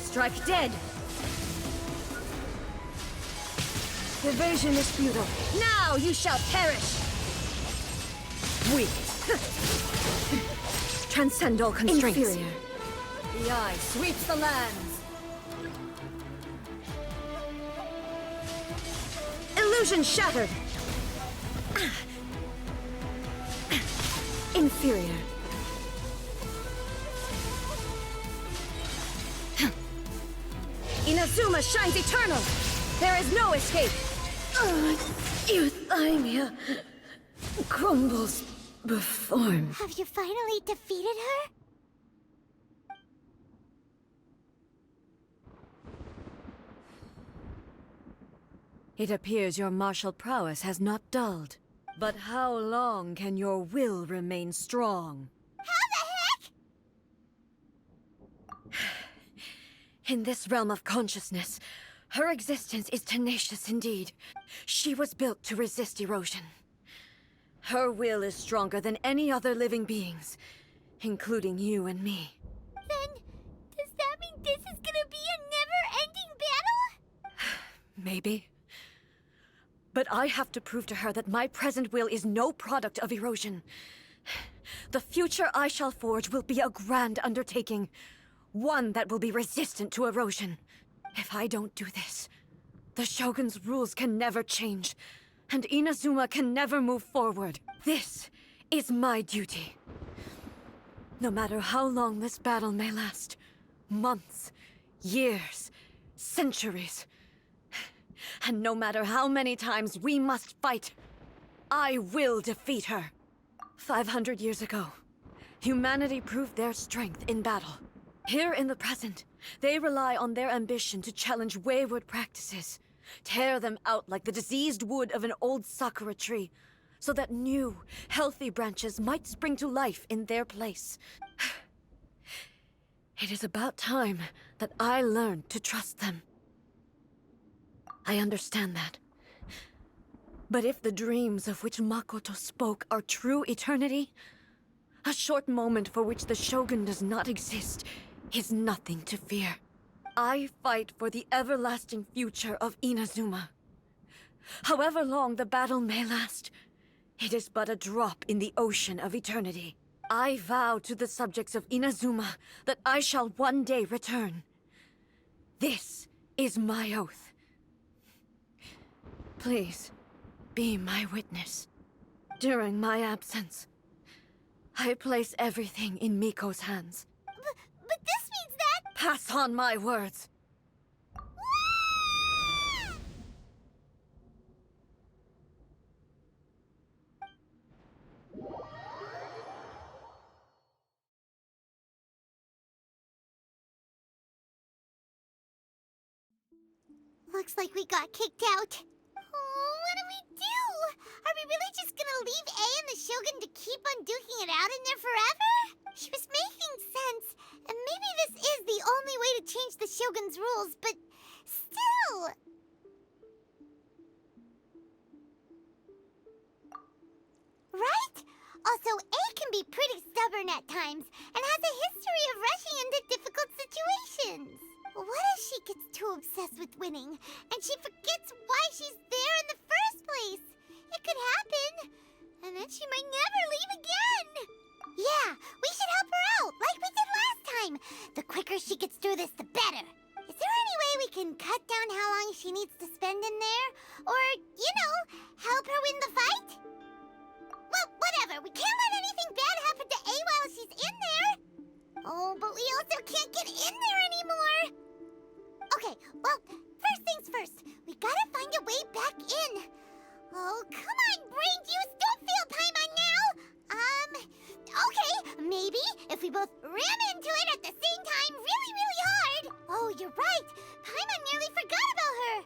Strike dead! Evasion is futile. Now you shall perish! Weak. Transcend all constraints. Inferior. The eye sweeps the lands. Illusion shattered! Inferior. Inazuma shines eternal! There is no escape! Euthymia crumbles before me. Have you finally defeated her? It appears your martial prowess has not dulled. But how long can your will remain strong? How the heck? In this realm of consciousness, her existence is tenacious indeed. She was built to resist erosion. Her will is stronger than any other living being's, including you and me. Then, does that mean this is gonna be a never-ending battle? Maybe. But I have to prove to her that my present will is no product of erosion. The future I shall forge will be a grand undertaking. One that will be resistant to erosion. If I don't do this, the Shogun's rules can never change, and Inazuma can never move forward. This is my duty. No matter how long this battle may last, months, years, centuries. And no matter how many times we must fight, I will defeat her. 500 years ago, humanity proved their strength in battle. Here in the present, they rely on their ambition to challenge wayward practices, tear them out like the diseased wood of an old sakura tree, so that new, healthy branches might spring to life in their place. It is about time that I learned to trust them. I understand that. But if the dreams of which Makoto spoke are true eternity, a short moment for which the Shogun does not exist is nothing to fear. I fight for the everlasting future of Inazuma. However long the battle may last, it is but a drop in the ocean of eternity. I vow to the subjects of Inazuma that I shall one day return. This is my oath. Please, be my witness. During my absence, I place everything in Miko's hands. But this means that... Pass on my words. Looks like we got kicked out. Oh, what do we do? Are we really just gonna leave A and the Shogun to keep on duking it out in there forever? She was making sense, and maybe this is the only way to change the Shogun's rules, but still... Right? Also, A can be pretty stubborn at times, and has a history of rushing into difficult situations. What if she gets too obsessed with winning, and she forgets why she's there in the first place? It could happen, and then she might never leave again. Yeah, we should help her out, like we did last time. The quicker she gets through this, the better. Is there any way we can cut down how long she needs to spend in there? Or, help her win the fight? Well, whatever. We can't let anything bad happen to A while she's in there. Oh, but we also can't get in there anymore. Okay, well, first things first. We gotta find a way back in. Oh, come on, brain juice. Don't feel Paimon now. Okay, maybe if we both ram into it at the same time really, really hard. Oh, you're right. Paimon nearly forgot about her.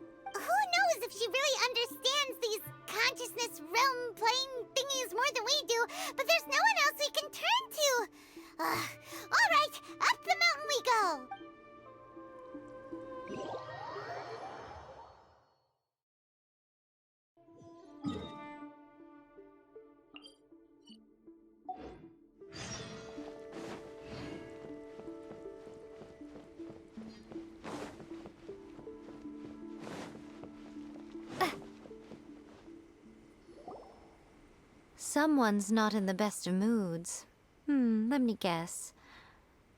Who knows if she really understands these consciousness realm plane thingies more than we do, but there's no one else we can turn to. All right, up the mountain we go. Someone's not in the best of moods. Let me guess.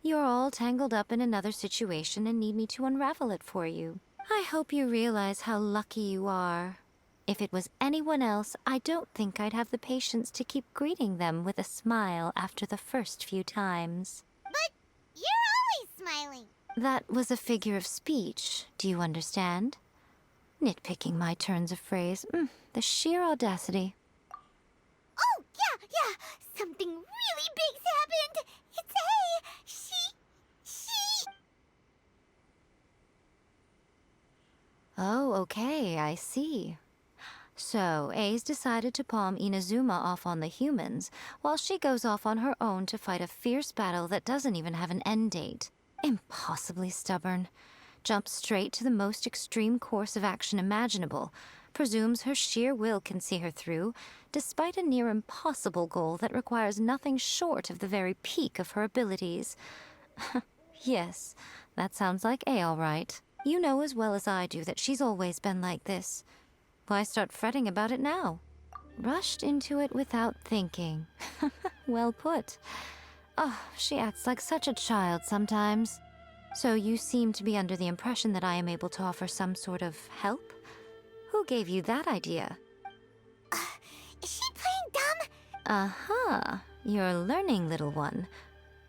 You're all tangled up in another situation and need me to unravel it for you. I hope you realize how lucky you are. If it was anyone else, I don't think I'd have the patience to keep greeting them with a smile after the first few times. But you're always smiling. That was a figure of speech, do you understand? Nitpicking my turns of phrase. The sheer audacity. Oh, yeah. Something really big's happened. It's A. She... Oh, okay, I see. So, A's decided to palm Inazuma off on the humans, while she goes off on her own to fight a fierce battle that doesn't even have an end date. Impossibly stubborn. Jumps straight to the most extreme course of action imaginable. Presumes her sheer will can see her through, despite a near impossible goal that requires nothing short of the very peak of her abilities. Yes, that sounds like A all right. You know as well as I do that she's always been like this. Why start fretting about it now? Rushed into it without thinking. Well put. Oh, she acts like such a child sometimes. So you seem to be under the impression that I am able to offer some sort of help? Who gave you that idea? Is she playing dumb? Uh-huh. You're learning, little one.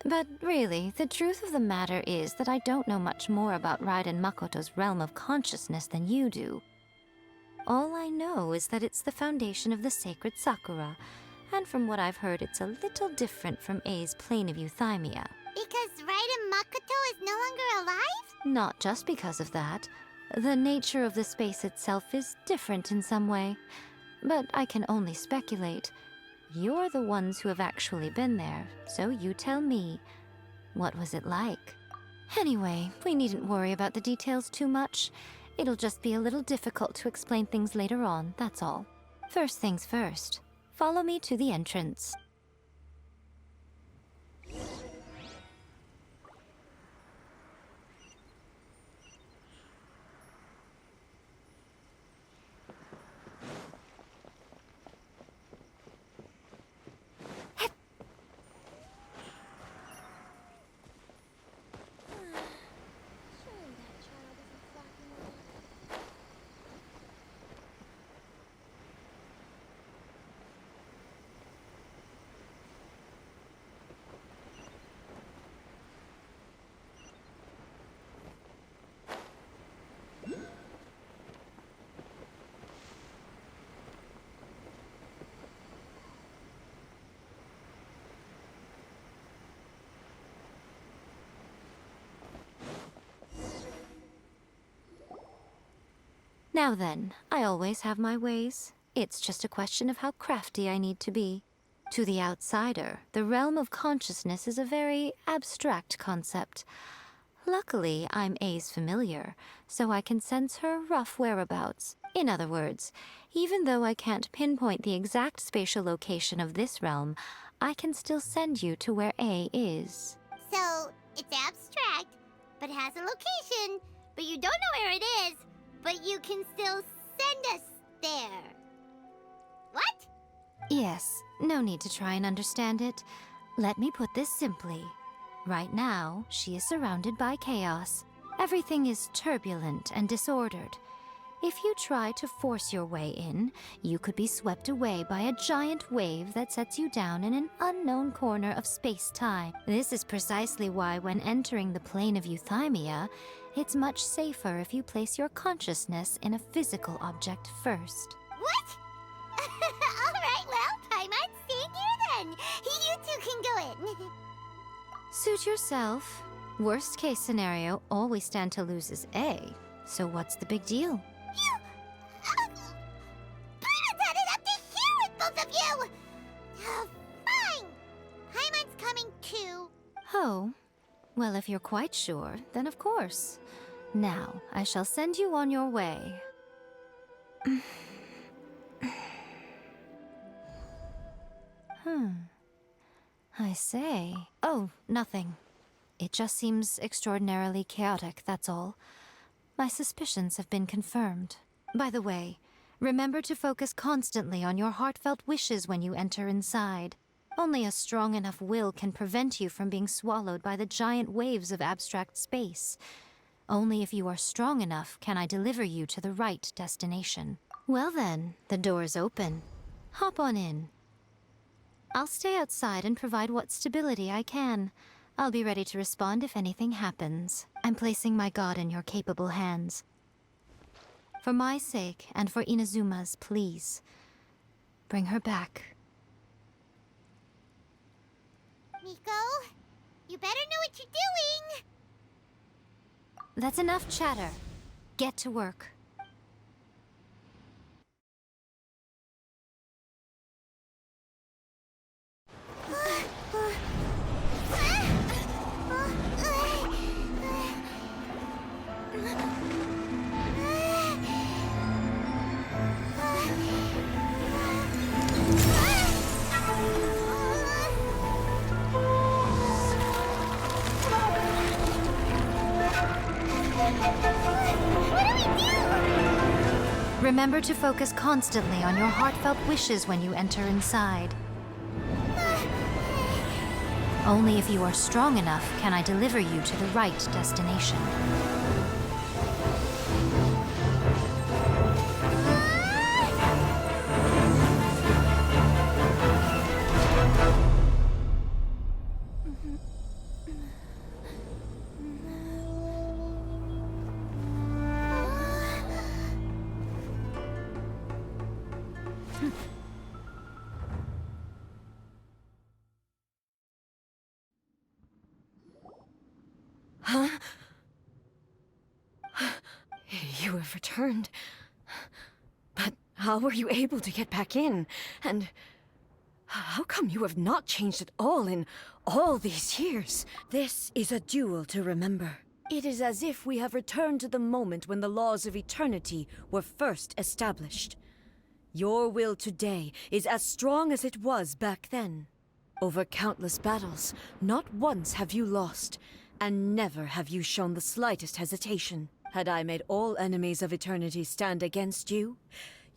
But really, the truth of the matter is that I don't know much more about Raiden Makoto's realm of consciousness than you do. All I know is that it's the foundation of the sacred Sakura, and from what I've heard, it's a little different from A's plane of euthymia. Because Raiden Makoto is no longer alive? Not just because of that. The nature of the space itself is different in some way. But I can only speculate. You're the ones who have actually been there, so you tell me. What was it like? Anyway, we needn't worry about the details too much. It'll just be a little difficult to explain things later on, that's all. First things first. Follow me to the entrance. Now then, I always have my ways. It's just a question of how crafty I need to be. To the outsider, the realm of consciousness is a very abstract concept. Luckily, I'm A's familiar, so I can sense her rough whereabouts. In other words, even though I can't pinpoint the exact spatial location of this realm, I can still send you to where A is. So, it's abstract, but has a location, but you don't know where it is, but you can still send us there. What? Yes, no need to try and understand it. Let me put this simply. Right now, she is surrounded by chaos. Everything is turbulent and disordered. If you try to force your way in, you could be swept away by a giant wave that sets you down in an unknown corner of space-time. This is precisely why when entering the plane of euthymia, it's much safer if you place your consciousness in a physical object first. What? Alright, well, Paimon's staying here then. You two can go in. Suit yourself. Worst case scenario, all we stand to lose is A. So what's the big deal? You... Paimon's had it up to here with both of you! Fine! Paimon's coming too. Oh. Well, if you're quite sure, then of course. Now, I shall send you on your way. I say... Oh, nothing. It just seems extraordinarily chaotic, that's all. My suspicions have been confirmed. By the way, remember to focus constantly on your heartfelt wishes when you enter inside. Only a strong enough will can prevent you from being swallowed by the giant waves of abstract space. Only if you are strong enough can I deliver you to the right destination. Well then, the door's open. Hop on in. I'll stay outside and provide what stability I can. I'll be ready to respond if anything happens. I'm placing my god in your capable hands. For my sake, and for Inazuma's, please. Bring her back. Miko, you better know what you're doing! That's enough chatter. Get to work. Remember to focus constantly on your heartfelt wishes when you enter inside. Only if you are strong enough can I deliver you to the right destination. You have returned. But how were you able to get back in? And how come you have not changed at all in all these years? This is a duel to remember. It is as if we have returned to the moment when the laws of eternity were first established. Your will today is as strong as it was back then. Over countless battles, not once have you lost, and never have you shown the slightest hesitation. Had I made all enemies of eternity stand against you,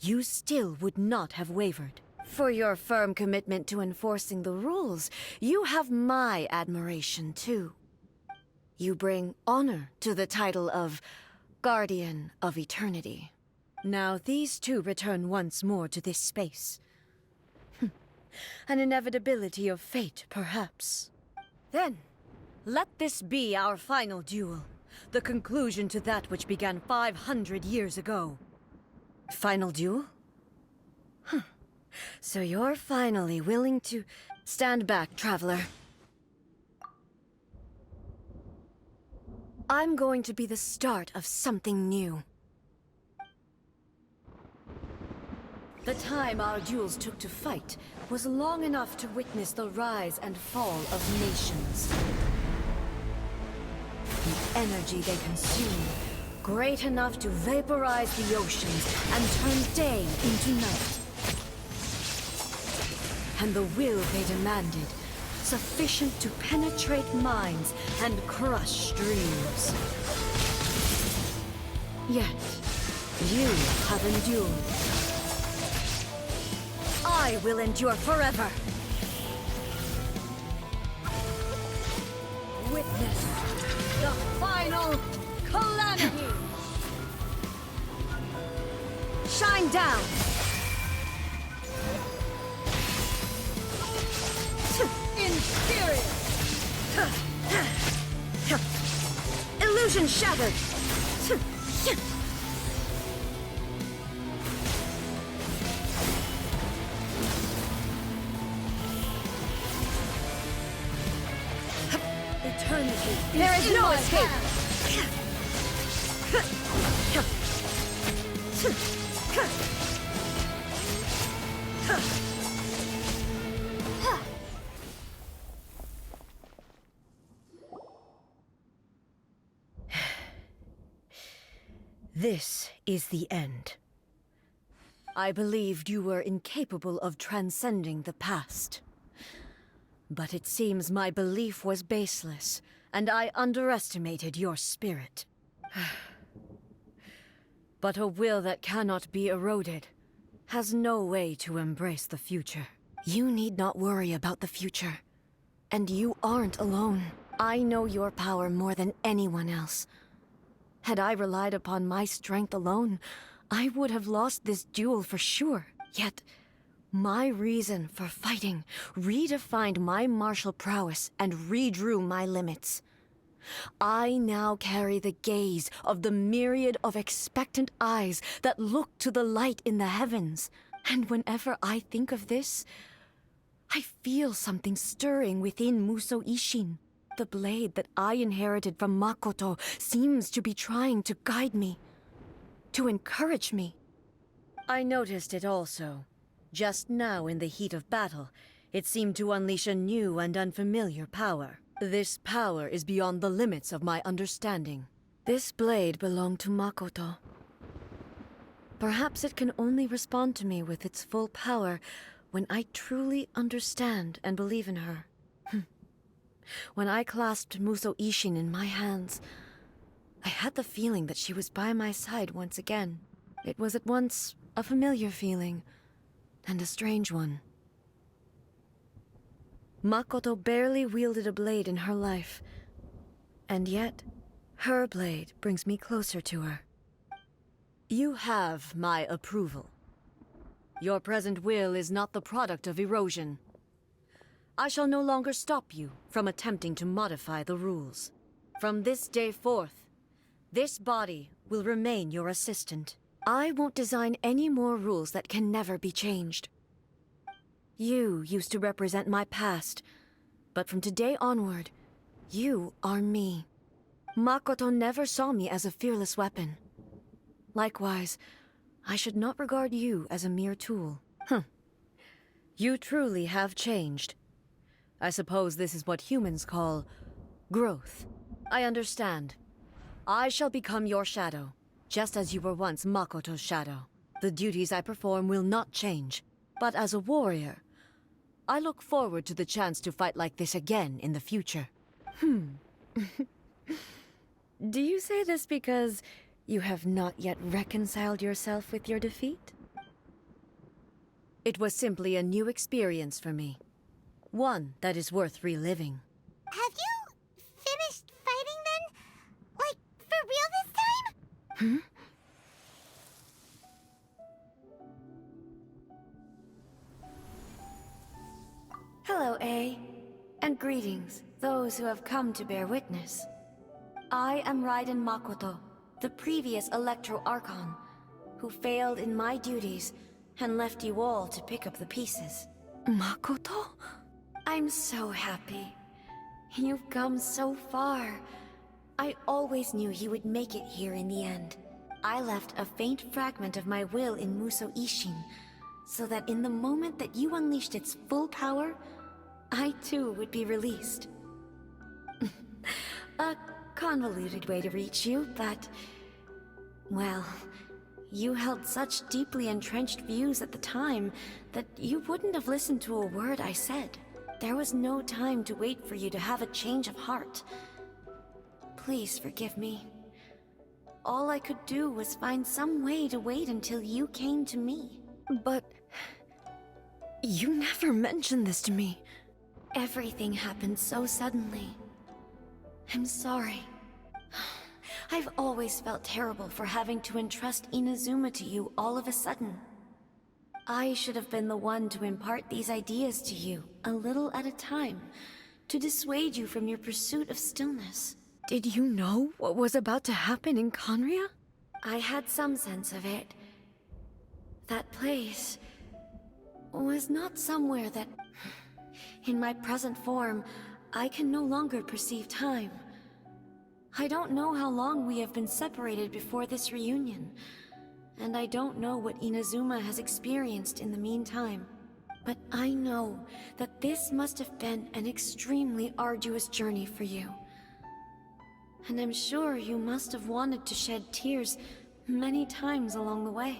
you still would not have wavered. For your firm commitment to enforcing the rules, you have my admiration too. You bring honor to the title of Guardian of Eternity. Now these two return once more to this space. An inevitability of fate, perhaps. Then, let this be our final duel. The conclusion to that which began 500 years ago. Final duel? So you're finally willing to stand back, traveler. I'm going to be the start of something new. The time our duels took to fight was long enough to witness the rise and fall of nations. The energy they consume, great enough to vaporize the oceans and turn day into night. And the will they demanded, sufficient to penetrate minds and crush dreams. Yet, you have endured. I will endure forever. Witness the final calamity. Shine down. Inferior. Illusion shattered. Eternity. There is no escape. This is the end. I believed you were incapable of transcending the past. But it seems my belief was baseless, and I underestimated your spirit. But a will that cannot be eroded has no way to embrace the future. You need not worry about the future. And you aren't alone. I know your power more than anyone else. Had I relied upon my strength alone, I would have lost this duel for sure. Yet, my reason for fighting redefined my martial prowess and redrew my limits. I now carry the gaze of the myriad of expectant eyes that look to the light in the heavens. And whenever I think of this, I feel something stirring within Musou Ishin. The blade that I inherited from Makoto seems to be trying to guide me, to encourage me. I noticed it also. Just now in the heat of battle, it seemed to unleash a new and unfamiliar power. This power is beyond the limits of my understanding. This blade belonged to Makoto. Perhaps it can only respond to me with its full power when I truly understand and believe in her. When I clasped Musou Ishin in my hands, I had the feeling that she was by my side once again. It was at once a familiar feeling and a strange one. Makoto barely wielded a blade in her life, and yet her blade brings me closer to her. You have my approval. Your present will is not the product of erosion. I shall no longer stop you from attempting to modify the rules. From this day forth, this body will remain your assistant. I won't design any more rules that can never be changed. You used to represent my past, but from today onward, you are me. Makoto never saw me as a fearless weapon. Likewise, I should not regard you as a mere tool. You truly have changed. I suppose this is what humans call growth. I understand. I shall become your shadow, just as you were once Makoto's shadow. The duties I perform will not change, but as a warrior, I look forward to the chance to fight like this again in the future. Do you say this because you have not yet reconciled yourself with your defeat? It was simply a new experience for me. One that is worth reliving. Have you finished fighting then? Like, for real this time? Hello, A. And greetings, those who have come to bear witness. I am Raiden Makoto, the previous Electro Archon, who failed in my duties and left you all to pick up the pieces. Makoto? I'm so happy. You've come so far. I always knew you would make it here in the end. I left a faint fragment of my will in Muso Ishin, so that in the moment that you unleashed its full power, I too would be released. A convoluted way to reach you, but... well, you held such deeply entrenched views at the time that you wouldn't have listened to a word I said. There was no time to wait for you to have a change of heart. Please forgive me. All I could do was find some way to wait until you came to me. But... you never mentioned this to me. Everything happened so suddenly. I'm sorry. I've always felt terrible for having to entrust Inazuma to you all of a sudden. I should have been the one to impart these ideas to you, a little at a time, to dissuade you from your pursuit of stillness. Did you know what was about to happen in Conria? I had some sense of it. That place was not somewhere that... in my present form, I can no longer perceive time. I don't know how long we have been separated before this reunion, and I don't know what Inazuma has experienced in the meantime. But I know that this must have been an extremely arduous journey for you. And I'm sure you must have wanted to shed tears many times along the way.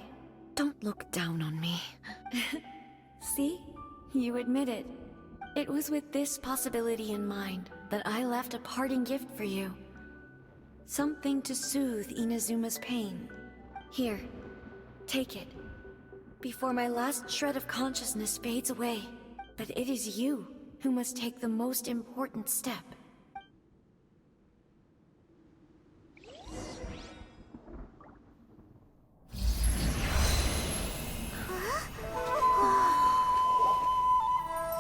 Don't look down on me. See? You admit it. It was with this possibility in mind that I left a parting gift for you. Something to soothe Inazuma's pain. Here, take it. Before my last shred of consciousness fades away. But it is you who must take the most important step.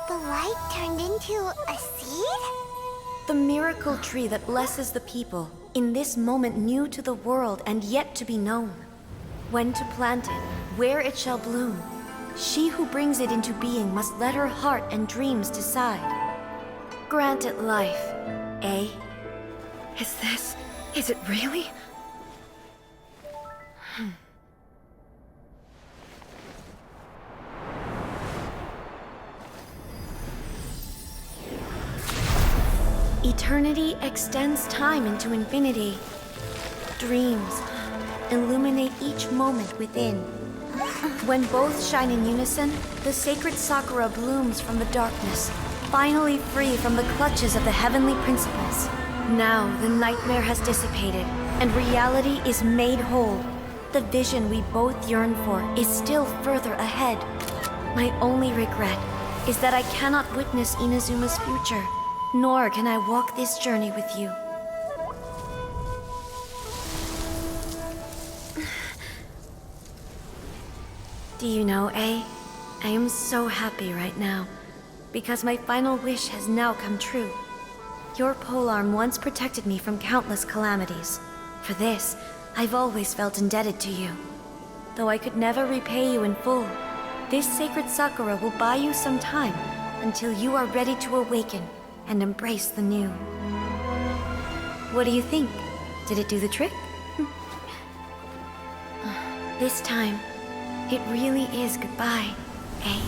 The light turned into a seed? The miracle tree that blesses the people, in this moment new to the world and yet to be known. When to plant it, where it shall bloom, she who brings it into being must let her heart and dreams decide. Grant it life, eh? Is it really? Eternity extends time into infinity. Dreams illuminate each moment within. When both shine in unison, the sacred Sakura blooms from the darkness, finally free from the clutches of the heavenly principles. Now the nightmare has dissipated, and reality is made whole. The vision we both yearn for is still further ahead. My only regret is that I cannot witness Inazuma's future. Nor can I walk this journey with you. Do you know, A? I am so happy right now, because my final wish has now come true. Your polearm once protected me from countless calamities. For this, I've always felt indebted to you. Though I could never repay you in full, this sacred Sakura will buy you some time until you are ready to awaken and embrace the new. What do you think? Did it do the trick? This time, it really is goodbye, eh?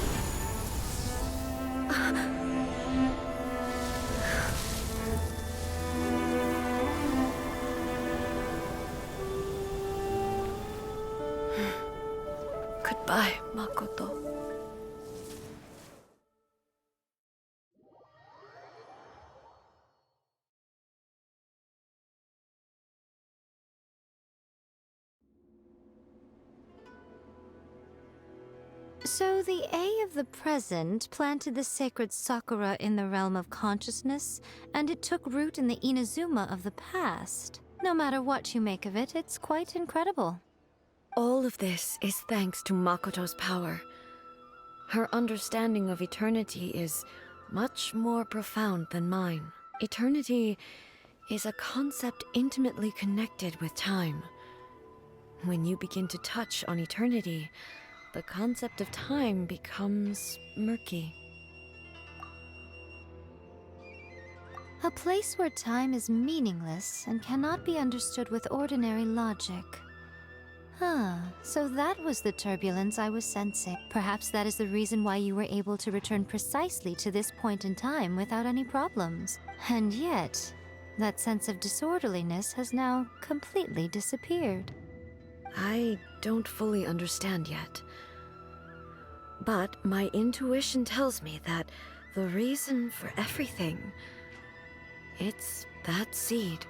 Goodbye, Makoto. So the A of the present planted the sacred sakura in the realm of consciousness, and it took root in the Inazuma of the past. No matter what you make of it, it's quite incredible. All of this is thanks to Makoto's power. Her understanding of eternity is much more profound than mine. Eternity is a concept intimately connected with time. When you begin to touch on eternity, the concept of time becomes murky. A place where time is meaningless and cannot be understood with ordinary logic. So that was the turbulence I was sensing. Perhaps that is the reason why you were able to return precisely to this point in time without any problems. And yet, that sense of disorderliness has now completely disappeared. I don't fully understand yet. But my intuition tells me that the reason for everything, it's that seed.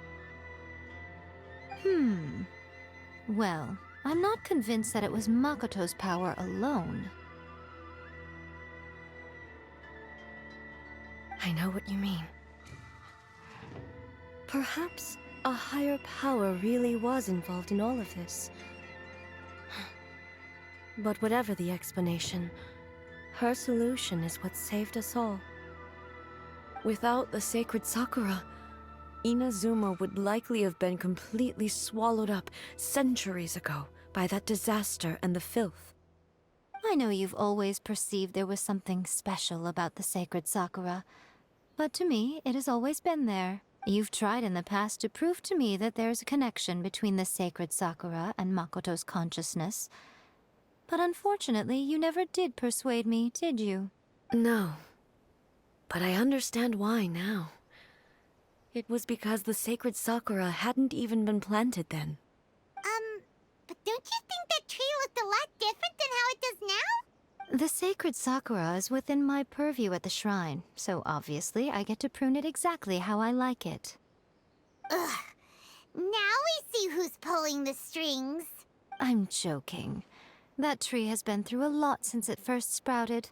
Well, I'm not convinced that it was Makoto's power alone. I know what you mean. Perhaps a higher power really was involved in all of this. But whatever the explanation, her solution is what saved us all. Without the sacred Sakura, Inazuma would likely have been completely swallowed up centuries ago by that disaster and the filth. I know you've always perceived there was something special about the sacred Sakura, but to me, it has always been there. You've tried in the past to prove to me that there's a connection between the sacred Sakura and Makoto's consciousness, but unfortunately, you never did persuade me, did you? No, but I understand why now. It was because the sacred Sakura hadn't even been planted then. But don't you think that tree looked a lot different than how it does now? The sacred Sakura is within my purview at the shrine, so obviously I get to prune it exactly how I like it. Ugh. Now we see who's pulling the strings. I'm joking. That tree has been through a lot since it first sprouted.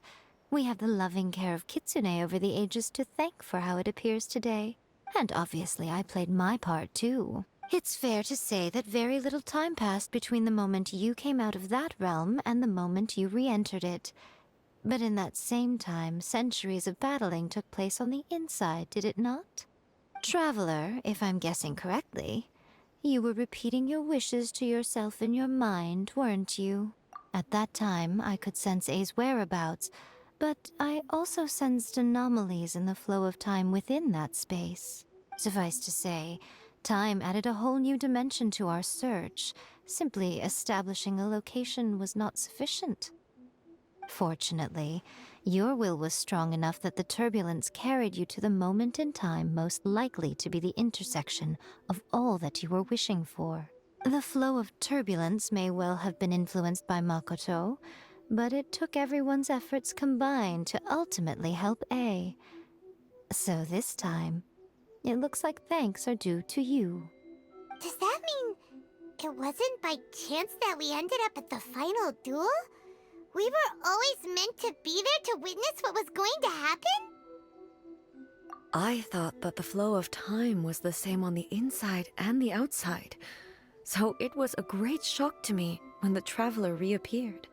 We have the loving care of Kitsune over the ages to thank for how it appears today. And obviously I played my part too. It's fair to say that very little time passed between the moment you came out of that realm and the moment you re-entered it. But in that same time, centuries of battling took place on the inside, did it not? Traveler, if I'm guessing correctly, you were repeating your wishes to yourself in your mind, weren't you? At that time, I could sense A's whereabouts, but I also sensed anomalies in the flow of time within that space. Suffice to say, time added a whole new dimension to our search. Simply establishing a location was not sufficient. Fortunately, your will was strong enough that the turbulence carried you to the moment in time most likely to be the intersection of all that you were wishing for. The flow of turbulence may well have been influenced by Makoto, but it took everyone's efforts combined to ultimately help A. So this time, it looks like thanks are due to you. Does that mean it wasn't by chance that we ended up at the final duel? We were always meant to be there to witness what was going to happen? I thought that the flow of time was the same on the inside and the outside, so it was a great shock to me when the traveler reappeared.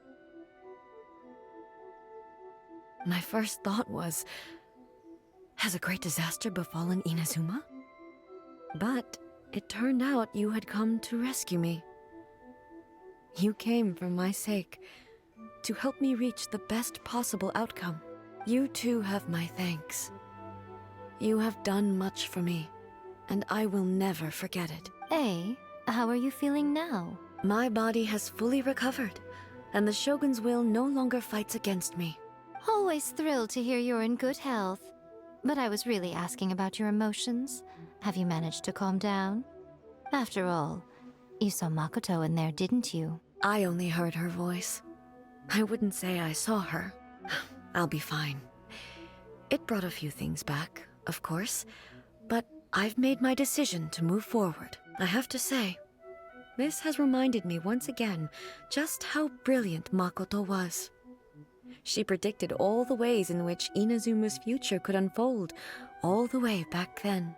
My first thought was, has a great disaster befallen Inazuma? But it turned out you had come to rescue me. You came for my sake, to help me reach the best possible outcome. You too have my thanks. You have done much for me, and I will never forget it. A, how are you feeling now? My body has fully recovered, and the Shogun's will no longer fights against me. Always thrilled to hear you're in good health. But I was really asking about your emotions. Have you managed to calm down? After all, you saw Makoto in there, didn't you? I only heard her voice. I wouldn't say I saw her. I'll be fine. It brought a few things back, of course, but I've made my decision to move forward. I have to say, this has reminded me once again just how brilliant Makoto was. She predicted all the ways in which Inazuma's future could unfold, all the way back then.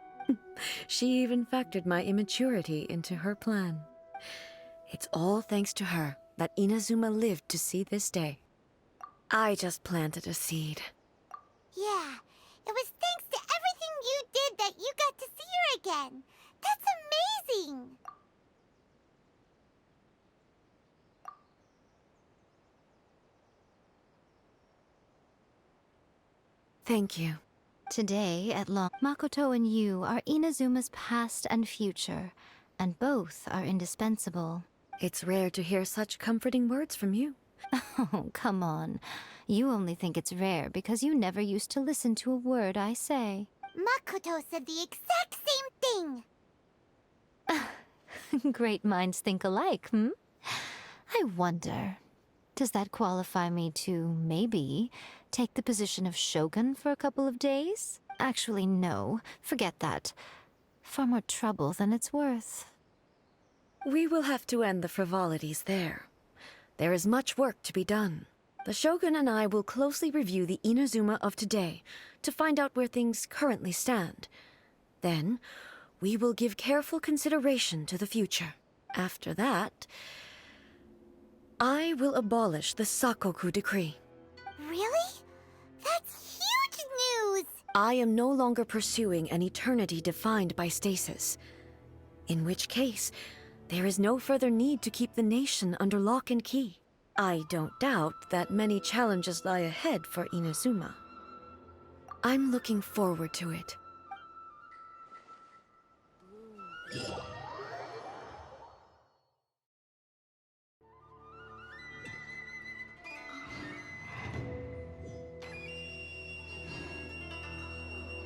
She even factored my immaturity into her plan. It's all thanks to her that Inazuma lived to see this day. I just planted a seed. Yeah, it was thanks to everything you did that you got to see her again. That's amazing! Thank you. Today, at long, Makoto and you are Inazuma's past and future, and both are indispensable. It's rare to hear such comforting words from you. Oh, come on. You only think it's rare because you never used to listen to a word I say. Makoto said the exact same thing! Great minds think alike, hmm? I wonder, does that qualify me to, maybe, take the position of Shogun for a couple of days? Actually, no. Forget that. Far more trouble than it's worth. We will have to end the frivolities there. There is much work to be done. The Shogun and I will closely review the Inazuma of today to find out where things currently stand. Then, we will give careful consideration to the future. After that, I will abolish the Sakoku decree. Really? That's huge news! I am no longer pursuing an eternity defined by stasis. In which case, there is no further need to keep the nation under lock and key. I don't doubt that many challenges lie ahead for Inazuma. I'm looking forward to it.